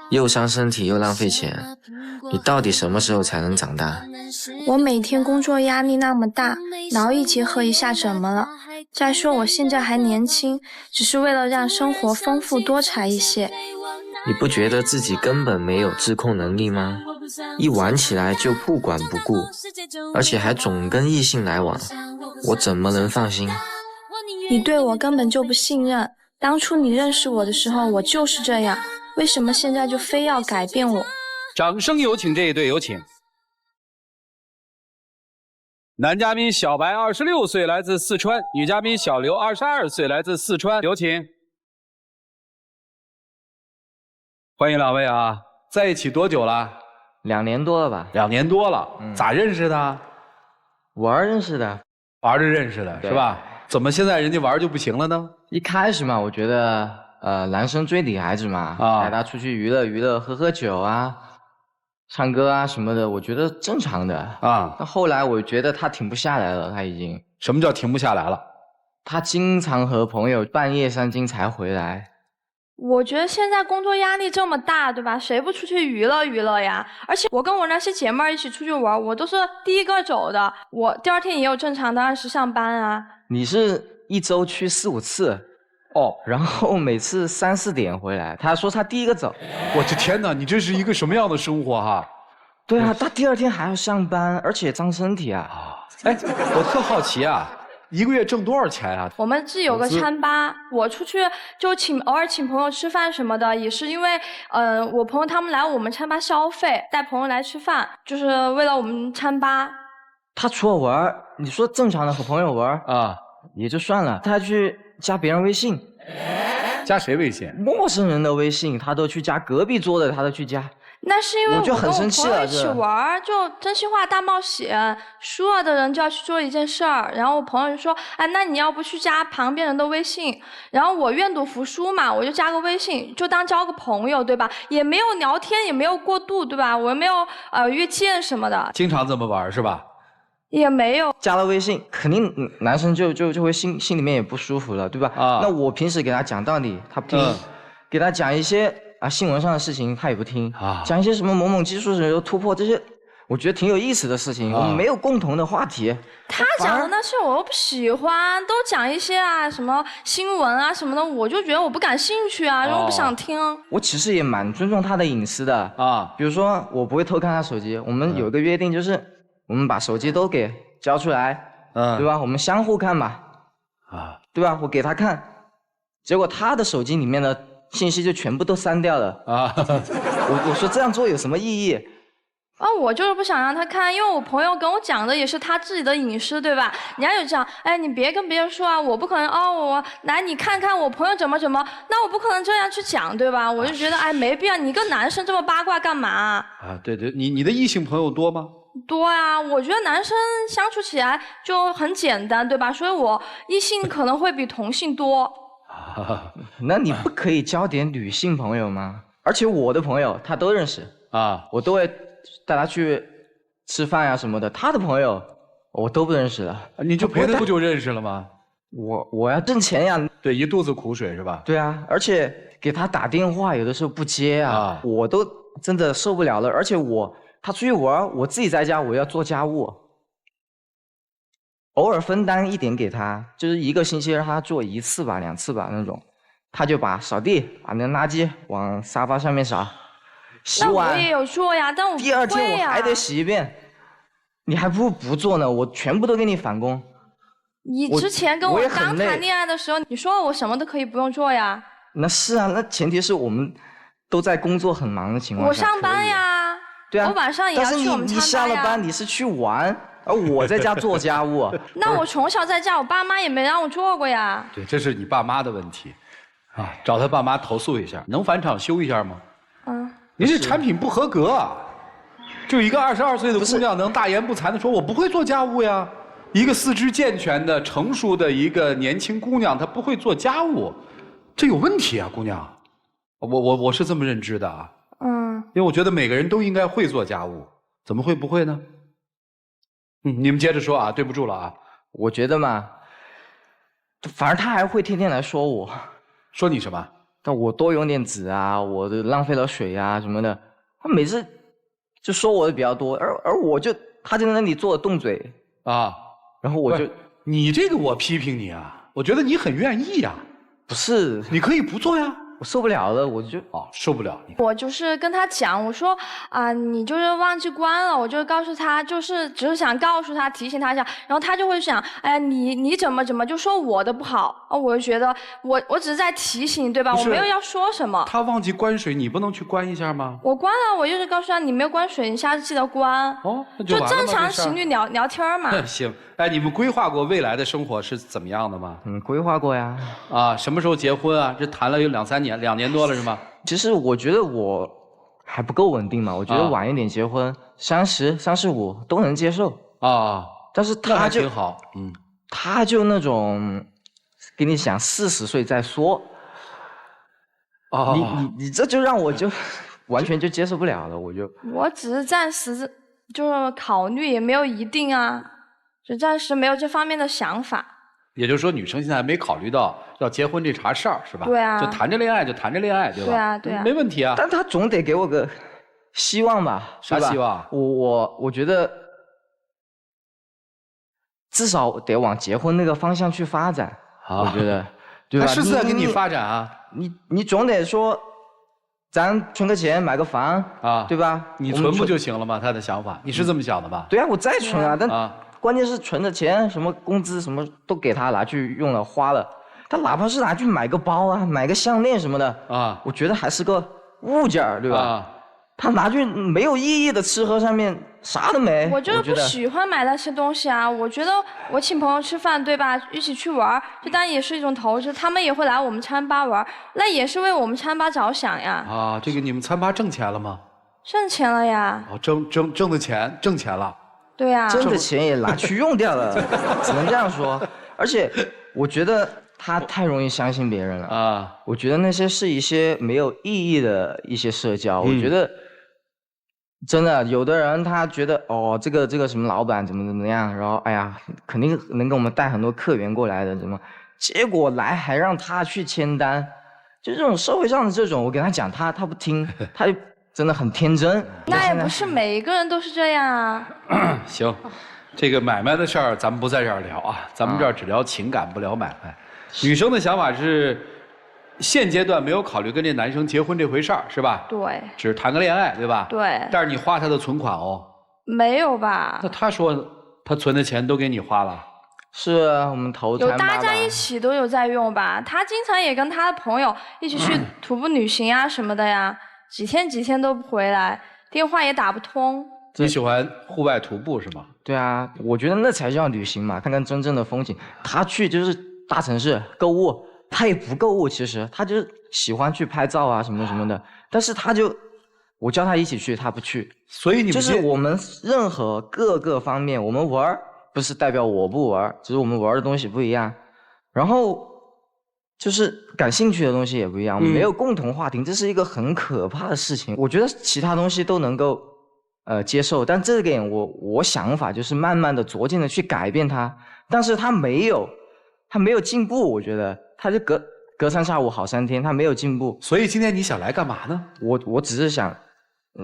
又伤身体又浪费钱？你到底什么时候才能长大？我每天工作压力那么大，劳逸结合一下怎么了？再说我现在还年轻，只是为了让生活丰富多彩一些。你不觉得自己根本没有自控能力吗？一玩起来就不管不顾，而且还总跟异性来往，我怎么能放心？你对我根本就不信任，当初你认识我的时候我就是这样，为什么现在就非要改变我？掌声有请这一对，有请。男嘉宾小白26岁，来自四川；女嘉宾小刘22岁，来自四川。有请。欢迎两位啊！在一起多久了？2年多了吧。2年多了，咋认识的？玩认识的。玩着认识的是吧？怎么现在人家玩就不行了呢？一开始嘛，我觉得男生追女孩子嘛，带她出去娱乐娱乐，喝酒啊，唱歌啊什么的，我觉得正常的啊。那后来我觉得他停不下来了，他已经。什么叫停不下来了？他经常和朋友半夜3更才回来，我觉得现在工作压力这么大，对吧？谁不出去娱乐娱乐呀？而且我跟我那些姐妹儿一起出去玩，我都是第一个走的。我第二天也有正常的按时上班啊。你是一周去4、5次，哦，然后每次3、4点回来。他说他第一个走。我的天哪，你这是一个什么样的生活哈？对啊，他第二天还要上班，而且脏身体啊。哎，我特好奇啊。1个月挣多少钱啊？我们这有个餐吧，我出去就偶尔请朋友吃饭什么的，也是因为我朋友他们来我们餐吧消费，带朋友来吃饭，就是为了我们餐吧。他除了玩，你说正常的和朋友玩啊，也就算了，他还去加别人微信。加谁微信？陌生人的微信，他都去加，隔壁桌的他都去加。那是因为我跟我朋友一起了玩，就真心话大冒险，输了的人就要去做一件事儿。然后我朋友就说：“哎，那你要不去加旁边人的微信？”然后我愿赌服输嘛，我就加个微信，就当交个朋友，对吧？也没有聊天，也没有过度，对吧？我也没有约见什么的。经常这么玩是吧？也没有。加了微信，肯定男生就会心里面也不舒服了，对吧？啊。那我平时给他讲道理，他不听；给他讲一些。新闻上的事情他也不听啊，讲一些什么某技术上有突破这些，我觉得挺有意思的事情，我们没有共同的话题。他讲的那些我又不喜欢，都讲一些什么新闻啊什么的，我就觉得我不感兴趣啊，我不想听。我其实也蛮尊重他的隐私的啊，比如说我不会偷看他手机，我们有个约定就是我们把手机都给交出来，对吧？我们相互看嘛，对吧？我给他看，结果他的手机里面的信息就全部都删掉了啊！我说这样做有什么意义？我就是不想让他看，因为我朋友跟我讲的也是他自己的隐私，对吧？人家就讲，哎，你别跟别人说啊，我不可能我来你看看我朋友怎么，那我不可能这样去讲，对吧？我就觉得没必要，你个男生这么八卦干嘛？啊，对，你的异性朋友多吗？多呀，我觉得男生相处起来就很简单，对吧？所以我异性可能会比同性多。那你不可以交点女性朋友吗？而且我的朋友他都认识啊，我都会带他去吃饭呀什么的。他的朋友我都不认识了。你就陪他不就认识了吗？我要挣钱呀。对，一肚子苦水是吧？对啊，而且给他打电话有的时候不接啊，我都真的受不了了。而且他出去玩，我自己在家我要做家务。偶尔分担一点给他，就是1个星期让他做1次吧、2次吧那种，他就把扫地、把那垃圾往沙发上面扫，洗碗。那我也有做呀，但我不会呀。第2天我还得洗一遍，你还不如不做呢，我全部都给你返工。你之前跟我刚谈恋爱的时候，你说我什么都可以不用做呀？那是啊，那前提是我们都在工作很忙的情况下。我上班呀。对啊。我晚上也要去我们餐吧呀。但是你下了班你是去玩。而我在家做家务。那我从小在家，我爸妈也没让我做过呀。对，这是你爸妈的问题，啊，找他爸妈投诉一下，能返厂修一下吗？您这产品不合格啊！就一个22岁的姑娘能大言不惭的说，我不会做家务呀。一个四肢健全的、成熟的一个年轻姑娘，她不会做家务，这有问题啊，姑娘。我是这么认知的啊。因为我觉得每个人都应该会做家务，怎么会不会呢？你们接着说啊，对不住了啊。我觉得嘛，反正他还会天天来说我，说你什么？但我多用点纸啊，我的浪费了水啊什么的，他每次就说我的比较多，而他就在那里做动嘴啊，然后我就你这个我批评你啊，我觉得你很愿意呀。不是，你可以不做呀。我受不了了，我就受不了。我就是跟他讲，我说你就是忘记关了，我就告诉他，只是想告诉他，提醒他一下，然后他就会想，哎，你怎么就说我的不好我就觉得我只是在提醒，对吧？我没有要说什么。他忘记关水，你不能去关一下吗？我关了，我就是告诉他你没有关水，你下次记得关。那就完了嘛，正常情侣聊天嘛。行，哎，你们规划过未来的生活是怎么样的吗？规划过呀。什么时候结婚啊？这谈了有2、3年，2年多了是吗？其实我觉得我还不够稳定嘛，我觉得晚一点结婚，30、35都能接受啊。但是他就挺好，他就那种给你想40岁再说，你这就让我就完全就接受不了了，我只是暂时就是考虑，也没有一定啊，就暂时没有这方面的想法。也就是说，女生现在还没考虑到要结婚这茬事儿，是吧？对啊，就谈着恋爱就谈着恋爱，对吧？对啊，对啊，没问题啊。但他总得给我个希望吧？啥希望？我觉得至少得往结婚那个方向去发展。我觉得，对吧？他是在给你发展啊。你总得说，咱存个钱买个房啊，对吧？你存不就行了吗？他的想法，你是这么想的吧？对啊，我再存啊，但关键是存的钱，什么工资什么都给他拿去用了花了，他哪怕是拿去买个包啊，买个项链什么的啊，我觉得还是个物件，对吧？他拿去没有意义的吃喝上面啥都没。我就是不喜欢买那些东西啊。我觉得我请朋友吃饭，对吧？一起去玩，这当然也是一种投资。他们也会来我们餐吧玩，那也是为我们餐吧着想呀。啊，这个你们餐吧挣钱了吗？挣钱了呀。哦，挣的钱，挣钱了。对呀，挣的钱也拿去用掉了，只能这样说。而且我觉得他太容易相信别人了啊。我觉得那些是一些没有意义的一些社交。我觉得真的有的人他觉得哦，这个什么老板怎么样，然后哎呀，肯定能给我们带很多客源过来的，怎么？结果来还让他去签单，就这种社会上的这种，我跟他讲，他不听，他真的很天真。那也不是每一个人都是这样啊。行，这个买卖的事儿咱们不在这儿聊啊，咱们这儿只聊情感，不聊买卖。女生的想法是，现阶段没有考虑跟这男生结婚这回事儿，是吧？对。只是谈个恋爱，对吧？对。但是你花他的存款哦。没有吧？那他说他存的钱都给你花了。是啊，我们投有大家一起都有在用吧？他经常也跟他的朋友一起去徒步旅行啊什么的呀。几天都不回来，电话也打不通。你喜欢户外徒步是吗？对啊，我觉得那才叫旅行嘛，看看真正的风景。他去就是大城市购物，他也不购物，其实他就喜欢去拍照啊什么的。但是我叫他一起去，他不去。所以你们就是我们任何各个方面，我们玩不是代表我不玩，只是我们玩的东西不一样。然后就是感兴趣的东西也不一样，我们没有共同话题，这是一个很可怕的事情。我觉得其他东西都能够接受，但这点我想法就是慢慢的逐渐的去改变他，但是他没有进步，我觉得他就隔三差五好3天，他没有进步。所以今天你想来干嘛呢？我只是想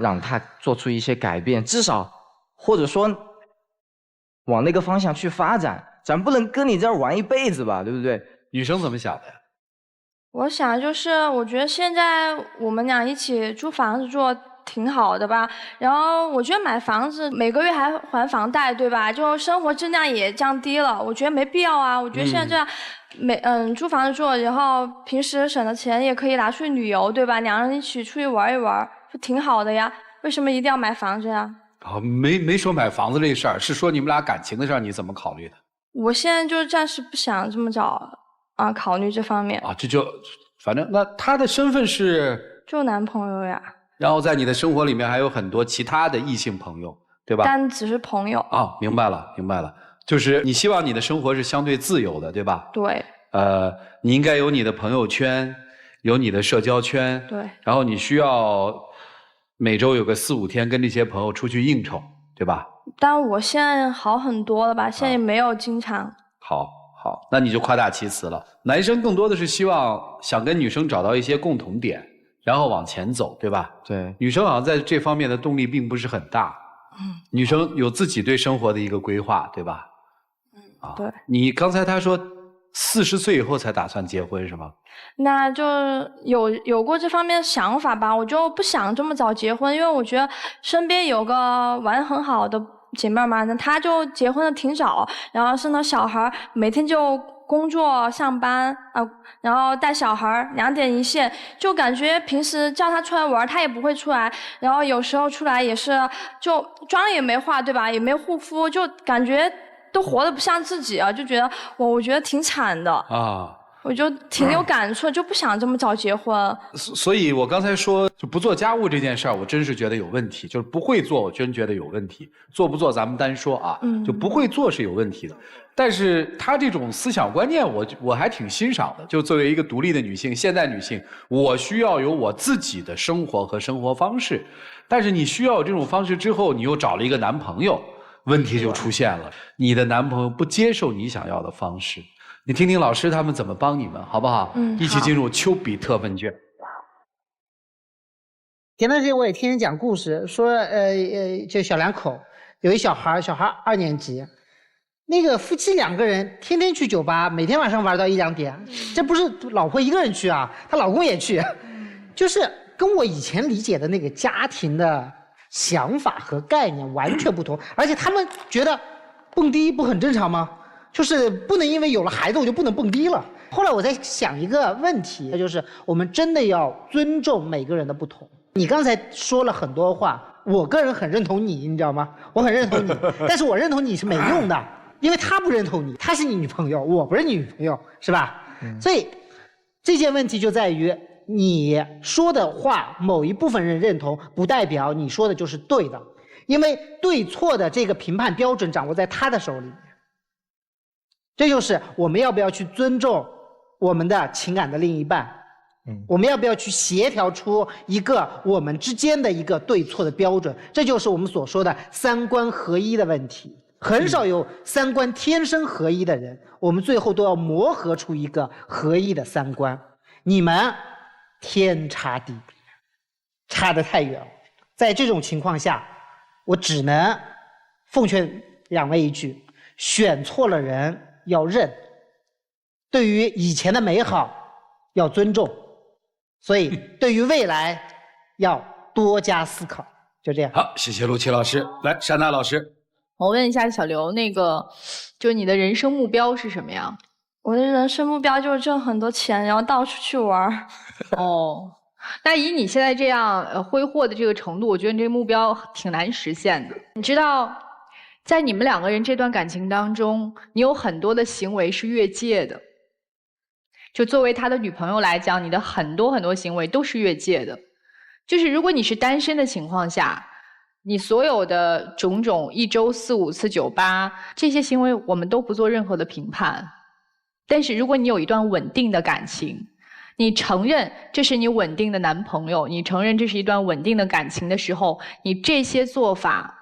让他做出一些改变，至少或者说往那个方向去发展，咱不能跟你这儿玩一辈子吧，对不对？女生怎么想的呀？我想就是，我觉得现在我们俩一起租房子住挺好的吧。然后我觉得买房子每个月还还房贷，对吧？就生活质量也降低了，我觉得没必要啊。我觉得现在这样，租房子住，然后平时省的钱也可以拿出去旅游，对吧？两人一起出去玩一玩，就挺好的呀。为什么一定要买房子呀？哦，没说买房子这事儿，是说你们俩感情的事儿，你怎么考虑的？我现在就是暂时不想这么早考虑这方面啊，这就反正那他的身份是就男朋友呀。然后在你的生活里面还有很多其他的异性朋友，对吧？但只是朋友。啊，明白了，就是你希望你的生活是相对自由的，对吧？对。你应该有你的朋友圈，有你的社交圈。对。然后你需要每周有个4、5天跟这些朋友出去应酬，对吧？但我现在好很多了吧？现在也没有经常。好，那你就夸大其词了。男生更多的是想跟女生找到一些共同点，然后往前走，对吧？对。女生好像在这方面的动力并不是很大。女生有自己对生活的一个规划，对吧？对。你刚才他说40岁以后才打算结婚是吗？那就有过这方面的想法吧，我就不想这么早结婚，因为我觉得身边有个玩得很好的姐妹嘛，那她就结婚的挺早，然后生了小孩，每天就工作上班然后带小孩2点一线，就感觉平时叫她出来玩，她也不会出来，然后有时候出来也是就妆也没化，对吧？也没护肤，就感觉都活得不像自己啊，就觉得我觉得挺惨的啊。我就挺有感触，就不想这么早结婚。所以我刚才说就不做家务这件事儿，我真是觉得有问题。就是不会做，我真觉得有问题。做不做咱们单说啊，就不会做是有问题的。但是她这种思想观念，我还挺欣赏的。就作为一个独立的女性，现代女性，我需要有我自己的生活和生活方式。但是你需要有这种方式之后，你又找了一个男朋友，问题就出现了。你的男朋友不接受你想要的方式。你听听老师他们怎么帮你们，好不好？一起进入丘比特问卷。前段时间我也听人讲故事，说就小两口有一小孩2年级，那个夫妻2个人天天去酒吧，每天晚上玩到1、2点。这不是老婆一个人去啊，她老公也去，就是跟我以前理解的那个家庭的想法和概念完全不同。而且他们觉得蹦迪不很正常吗？就是不能因为有了孩子我就不能蹦迪了。后来我在想一个问题，那就是我们真的要尊重每个人的不同。你刚才说了很多话，我个人很认同你，你知道吗？我很认同你，但是我认同你是没用的，因为他不认同你，他是你女朋友，我不是你女朋友，是吧？所以这件问题就在于你说的话某一部分人认同，不代表你说的就是对的，因为对错的这个评判标准掌握在他的手里。这就是我们要不要去尊重我们的情感的另一半，我们要不要去协调出一个我们之间的一个对错的标准，这就是我们所说的3观合一的问题。很少有3观天生合一的人，我们最后都要磨合出一个合一的3观。你们天差地别，差得太远了。在这种情况下，我只能奉劝2位一句：选错了人要认，对于以前的美好要尊重，所以对于未来要多加思考。就这样。好，谢谢陆琪老师。来，珊娜老师，我问一下小刘，就是你的人生目标是什么呀？我的人生目标就是挣很多钱，然后到处去玩。哦，那以你现在这样挥霍的这个程度，我觉得你这个目标挺难实现的。你知道，在你们2个人这段感情当中，你有很多的行为是越界的。就作为他的女朋友来讲，你的很多行为都是越界的。就是如果你是单身的情况下，你所有的种种1周4、5次酒吧这些行为，我们都不做任何的评判。但是如果你有一段稳定的感情，你承认这是你稳定的男朋友，你承认这是一段稳定的感情的时候，你这些做法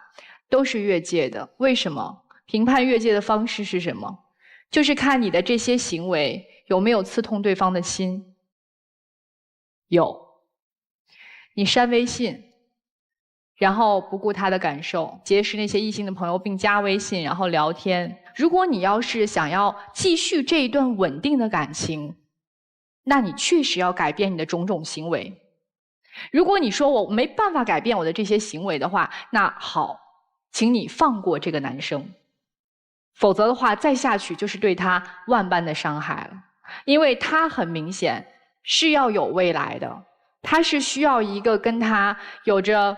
都是越界的。为什么？评判越界的方式是什么？就是看你的这些行为有没有刺痛对方的心。有。你删微信，然后不顾他的感受，结识那些异性的朋友并加微信，然后聊天。如果你要是想要继续这一段稳定的感情，那你确实要改变你的种种行为。如果你说我没办法改变我的这些行为的话，那好，请你放过这个男生。否则的话，再下去就是对他万般的伤害了。因为他很明显是要有未来的，他是需要一个跟他有着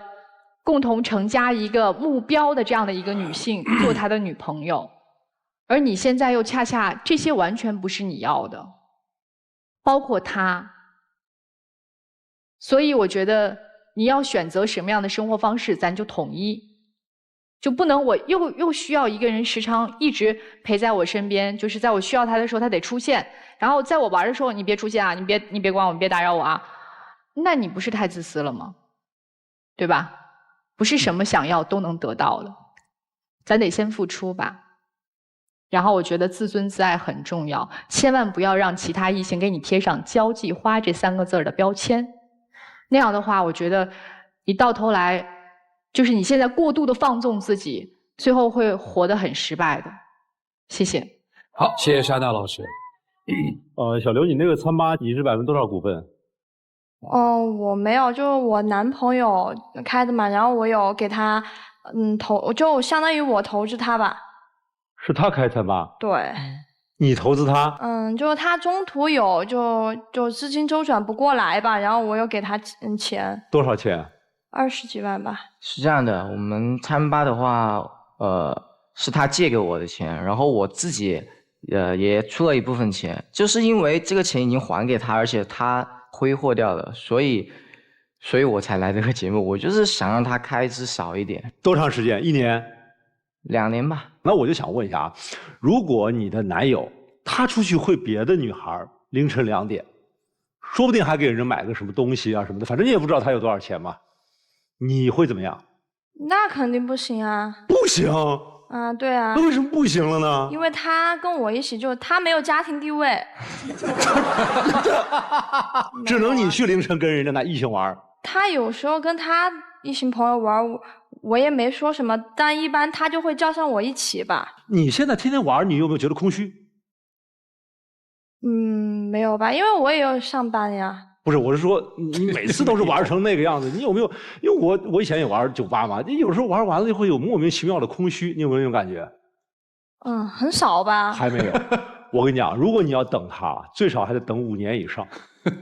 共同成家一个目标的这样的一个女性做他的女朋友。而你现在又恰恰这些完全不是你要的，包括他。所以我觉得你要选择什么样的生活方式，咱就统一，就不能我又需要一个人时常一直陪在我身边，就是在我需要他的时候他得出现，然后在我玩的时候你别出现啊，你别管我，你别打扰我啊，那你不是太自私了吗？对吧？不是什么想要都能得到的，咱得先付出吧。然后我觉得自尊自爱很重要，千万不要让其他异性给你贴上交际花这3个字的标签。那样的话，我觉得你到头来就是你现在过度的放纵自己，最后会活得很失败的。谢谢。好，谢谢莎娜老师。小刘，你那个餐吧你是多少股份？我没有，就是我男朋友开的嘛，然后我有给他就相当于我投资他吧。是他开餐吧？对。你投资他？就是他中途有就资金周转不过来吧，然后我又给他钱。多少钱？20几万吧。是这样的，我们餐吧的话，是他借给我的钱，然后我自己也出了一部分钱，就是因为这个钱已经还给他，而且他挥霍掉了，所以我才来这个节目。我就是想让他开支少一点。多长时间？1年？2年吧。那我就想问一下啊，如果你的男友他出去会别的女孩凌晨2点，说不定还给人买个什么东西啊什么的，反正你也不知道他有多少钱嘛，你会怎么样？那肯定不行啊。不行。啊，对啊。那为什么不行了呢？因为他跟我一起，就他没有家庭地位，只能你去凌晨跟人家那异性玩。他有时候跟他异性朋友玩，我也没说什么，但一般他就会叫上我一起吧。你现在天天玩，你有没有觉得空虚？没有吧，因为我也有上班呀。不是，我是说你每次都是玩成那个样子，你有没有？因为我以前也玩酒吧嘛，你有时候玩完了就会有莫名其妙的空虚，你有没有那种感觉？很少吧。还没有。我跟你讲，如果你要等他，最少还得等5年以上。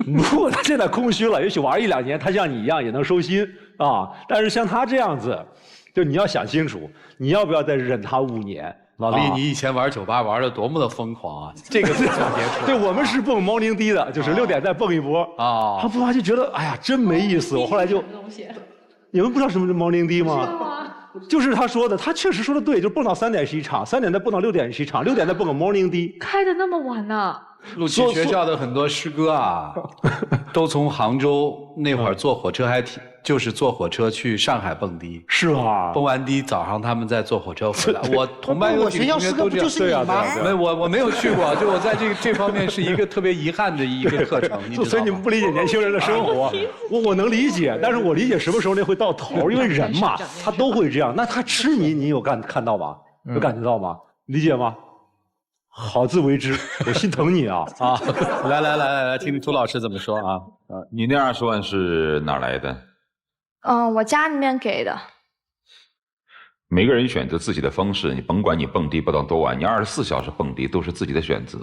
如果他现在空虚了，也许玩1、2年，他像你一样也能收心啊。但是像他这样子，就你要想清楚，你要不要再忍他5年？老李，你以前玩酒吧玩的多么的疯狂啊！这个最想结束。对，我们是蹦猫铃笛的，就是6点再蹦一波啊。他不玩就觉得，哎呀，真没意思。我后来就，你们不知道什么是猫铃笛吗？就是他说的，他确实说的对，就蹦到3点是一场，3点再蹦到6点是一场，6点再蹦个 morning 笛，开的那么晚呢？陆琪学校的很多师哥啊，都从杭州那会儿坐火车就是坐火车去上海蹦迪，是吧？蹦完迪早上他们再坐火车回来。我同班有几个同学都这样。对啊，没我没有去过，就我在这方面是一个特别遗憾的一个课程，你知道吗？所以你们不理解年轻人的生活，我能理解，但是我理解什么时候那会到头，因为人嘛，他都会这样。那他痴迷，你有看到吗？有感觉到吗？理解吗？好自为之，我心疼你啊！啊，来，听涂老师怎么说啊？你那20万是哪来的？我家里面给的。每个人选择自己的方式，你甭管你蹦迪蹦到多晚，你24小时蹦迪都是自己的选择。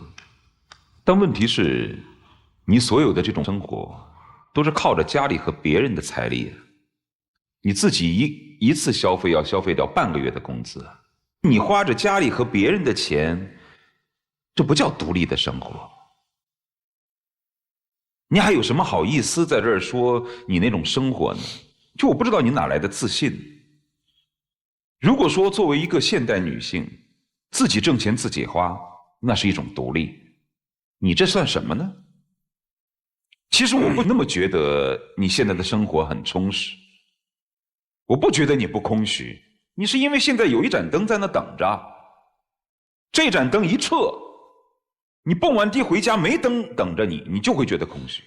但问题是，你所有的这种生活，都是靠着家里和别人的财力，你自己一次消费要消费掉半个月的工资，你花着家里和别人的钱。这不叫独立的生活，你还有什么好意思在这儿说你那种生活呢？就我不知道你哪来的自信。如果说作为一个现代女性，自己挣钱自己花，那是一种独立，你这算什么呢？其实我不那么觉得你现在的生活很充实，我不觉得你不空虚，你是因为现在有一盏灯在那等着，这盏灯一撤，你蹦完迪回家没灯等着你，你就会觉得空虚。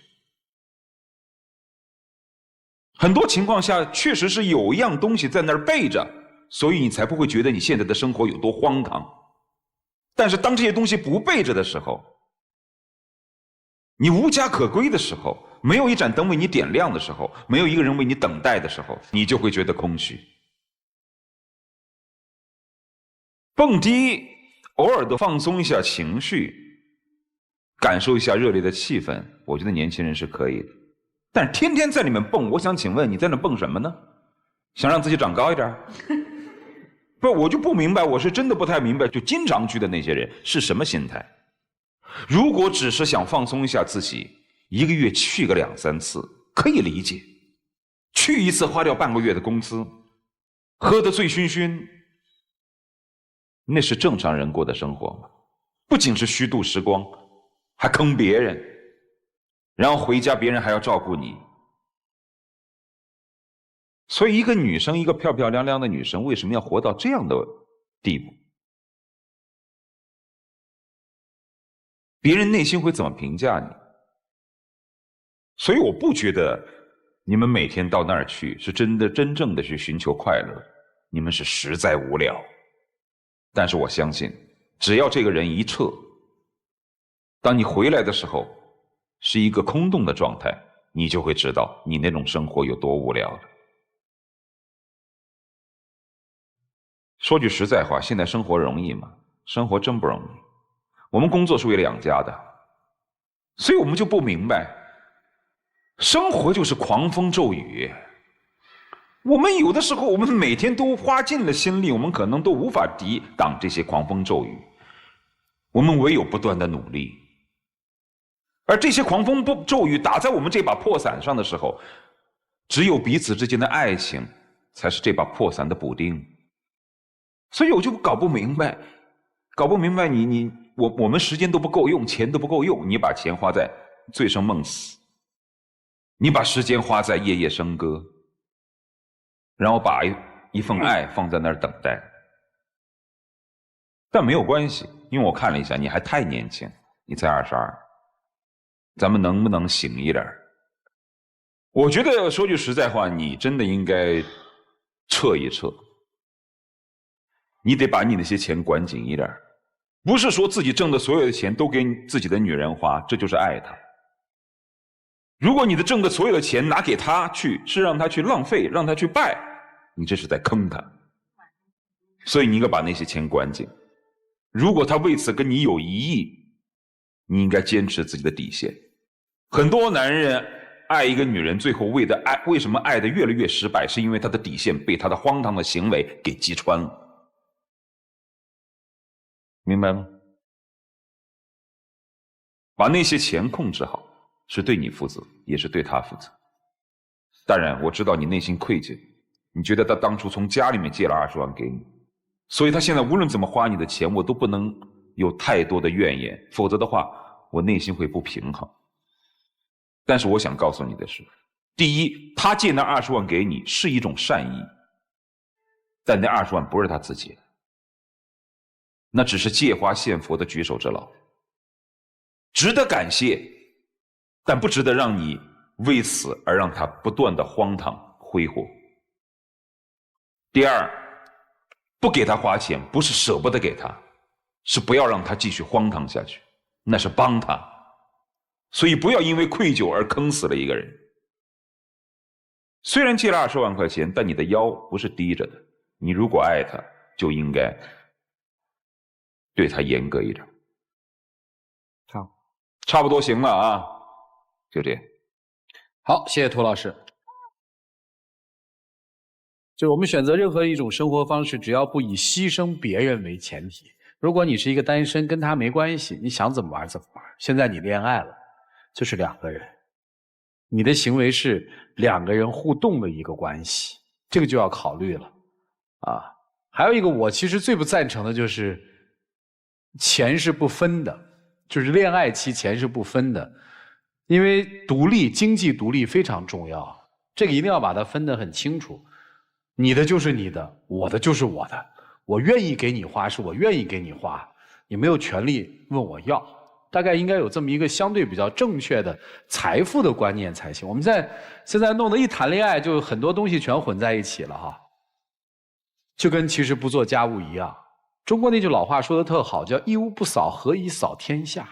很多情况下确实是有一样东西在那儿备着，所以你才不会觉得你现在的生活有多荒唐。但是当这些东西不备着的时候，你无家可归的时候，没有一盏灯为你点亮的时候，没有一个人为你等待的时候，你就会觉得空虚。蹦迪偶尔的放松一下情绪，感受一下热烈的气氛，我觉得年轻人是可以的。但是天天在里面蹦，我想请问你在那蹦什么呢？想让自己长高一点？不，我就不明白，我是真的不太明白，就经常去的那些人是什么心态。如果只是想放松一下自己，一个月去个2、3次可以理解，去一次花掉半个月的工资，喝得醉醺醺，那是正常人过的生活吗？不仅是虚度时光，还坑别人，然后回家别人还要照顾你。所以一个女生，一个漂漂亮亮的女生，为什么要活到这样的地步？别人内心会怎么评价你？所以我不觉得你们每天到那儿去是真正的去寻求快乐，你们是实在无聊。但是我相信，只要这个人一撤，当你回来的时候是一个空洞的状态，你就会知道你那种生活有多无聊了。说句实在话，现在生活容易吗？生活真不容易。我们工作是为了养家的，所以我们就不明白，生活就是狂风骤雨。我们有的时候，我们每天都花尽了心力，我们可能都无法抵挡这些狂风骤雨，我们唯有不断的努力。而这些狂风骤雨打在我们这把破伞上的时候，只有彼此之间的爱情才是这把破伞的补丁。所以我就搞不明白我们时间都不够用，钱都不够用，你把钱花在醉生梦死，你把时间花在夜夜笙歌，然后把一份爱放在那儿等待。但没有关系，因为我看了一下，你还太年轻，你才22，咱们能不能醒一点？我觉得说句实在话，你真的应该撤一撤，你得把你那些钱管紧一点，不是说自己挣的所有的钱都给自己的女人花，这就是爱她。如果你的挣的所有的钱拿给她去，是让她去浪费，让她去败，你这是在坑她。所以你应该把那些钱管紧。如果她为此跟你有疑义，你应该坚持自己的底线。很多男人爱一个女人，最后为什么爱得越来越失败，是因为他的底线被他的荒唐的行为给击穿了。明白吗？把那些钱控制好，是对你负责，也是对他负责。当然我知道你内心愧疚，你觉得他当初从家里面借了20万给你，所以他现在无论怎么花你的钱，我都不能有太多的怨言，否则的话我内心会不平衡。但是我想告诉你的是，第一，他借那20万给你是一种善意，但那20万不是他自己的，那只是借花献佛的举手之劳，值得感谢，但不值得让你为此而让他不断的荒唐挥霍。第二，不给他花钱不是舍不得给他，是不要让他继续荒唐下去，那是帮他。所以不要因为愧疚而坑死了一个人。虽然借了20万块钱，但你的腰不是低着的，你如果爱他，就应该对他严格一点。好，差不多行了啊，就这样。好，谢谢涂老师。就我们选择任何一种生活方式，只要不以牺牲别人为前提。如果你是一个单身，跟他没关系，你想怎么玩怎么玩。现在你恋爱了，就是2个人，你的行为是2个人互动的一个关系，这个就要考虑了啊。还有一个，我其实最不赞成的就是钱是不分的，就是恋爱期钱是不分的，因为经济独立非常重要，这个一定要把它分得很清楚。你的就是你的，我的就是我的，我愿意给你花是我愿意给你花，你没有权利问我要。大概应该有这么一个相对比较正确的财富的观念才行。我们现在弄得一谈恋爱就很多东西全混在一起了哈，就跟其实不做家务一样。中国那句老话说的特好，叫一屋不扫何以扫天下。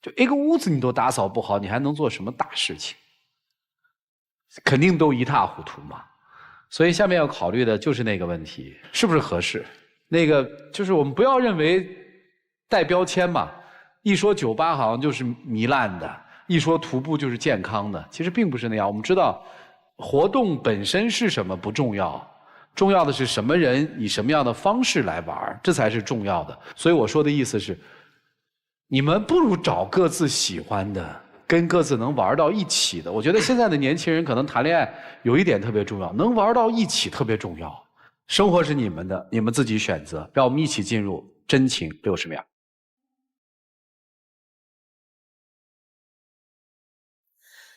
就一个屋子你都打扫不好，你还能做什么大事情？肯定都一塌糊涂嘛。所以下面要考虑的就是那个问题，是不是合适？那个就是我们不要认为带标签嘛，一说酒吧好像就是糜烂的，一说徒步就是健康的，其实并不是那样。我们知道活动本身是什么不重要，重要的是什么人以什么样的方式来玩，这才是重要的。所以我说的意思是，你们不如找各自喜欢的，跟各自能玩到一起的。我觉得现在的年轻人可能谈恋爱有一点特别重要，能玩到一起特别重要。生活是你们的，你们自己选择。让我们一起进入真情60秒。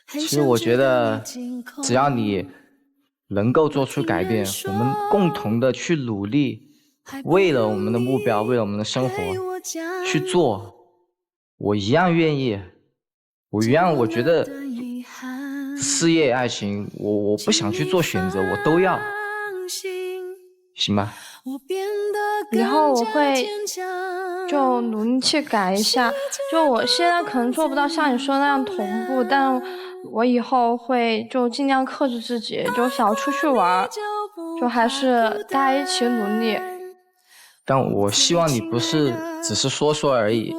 其实我觉得，只要你能够做出改变，我们共同的去努力，为了我们的目标，为了我们的生活去做，我一样愿意。我觉得事业、爱情，我不想去做选择，我都要，行吧？以后我会就努力去改一下，就我现在可能做不到像你说那样同步，但我以后会就尽量克制自己，就想要出去玩，就还是大家一起努力。但我希望你不是只是说说而已。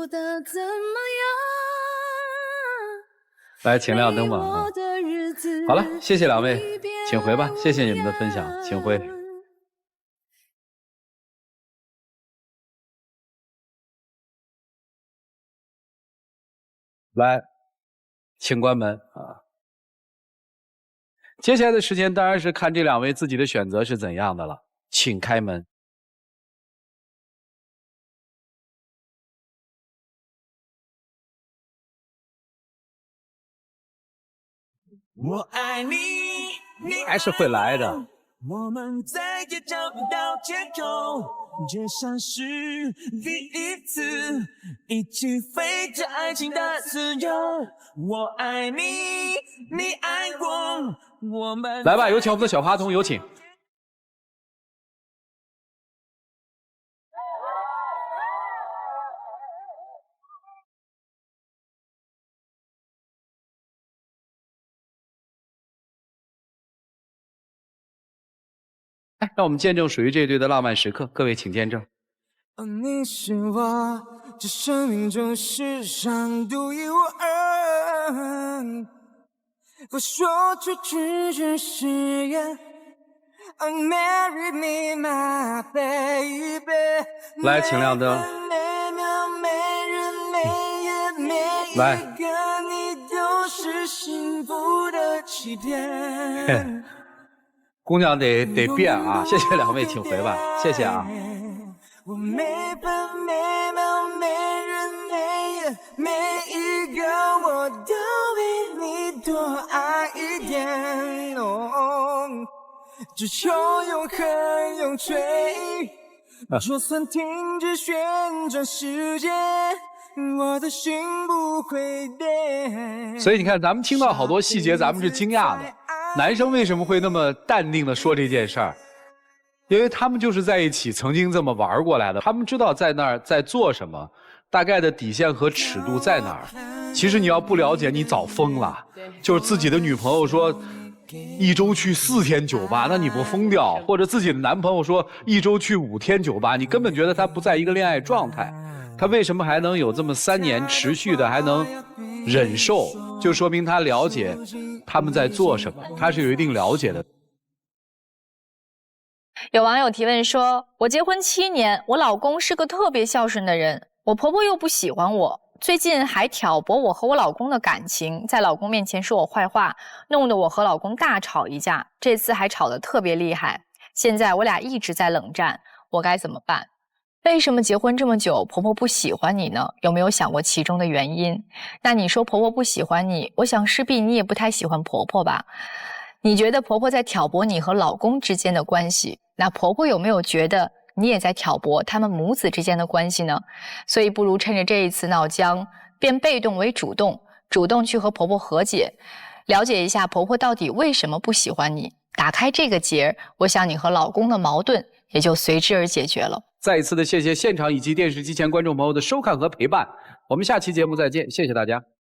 来，请亮灯吧啊！好了，谢谢2位，请回吧。谢谢你们的分享，请回。来，请关门啊！接下来的时间当然是看这2位自己的选择是怎样的了，请开门。我爱你，还是会来的。我们再也找不到借口，就像是第一次一起飞着爱情的自由。我爱你，你爱我，我们来吧，有请我们的小花童，有请。让我们见证属于这对的浪漫时刻，各位请见证。你是我这生命中世上独一无二，不说出去只是言。Marry me, my baby。来，请亮灯。来。姑娘得变啊！谢谢两位，请回吧，谢谢啊。我每分每秒每人每夜每一个我都比你多爱一点哦，只求永恒永垂，就算停止旋转时间，我的心不会变。所以你看，咱们听到好多细节，咱们是惊讶的。男生为什么会那么淡定的说这件事儿？因为他们就是在一起，曾经这么玩过来的，他们知道在那儿在做什么，大概的底线和尺度在哪儿。其实你要不了解，你早疯了。就是自己的女朋友说1周去4天酒吧，那你不疯掉？或者自己的男朋友说1周去5天酒吧，你根本觉得他不在一个恋爱状态。他为什么还能有这么3年持续的还能忍受？就说明他了解他们在做什么，他是有一定了解的。有网友提问说，我结婚7年，我老公是个特别孝顺的人，我婆婆又不喜欢我，最近还挑拨我和我老公的感情，在老公面前说我坏话，弄得我和老公大吵一架，这次还吵得特别厉害。现在我俩一直在冷战，我该怎么办？为什么结婚这么久，婆婆不喜欢你呢？有没有想过其中的原因？那你说婆婆不喜欢你，我想势必你也不太喜欢婆婆吧？你觉得婆婆在挑拨你和老公之间的关系，那婆婆有没有觉得你也在挑拨他们母子之间的关系呢？所以不如趁着这一次闹僵，变被动为主动，主动去和婆婆和解，了解一下婆婆到底为什么不喜欢你。打开这个结，我想你和老公的矛盾也就随之而解决了。再一次的谢谢现场以及电视机前观众朋友的收看和陪伴，我们下期节目再见，谢谢大家。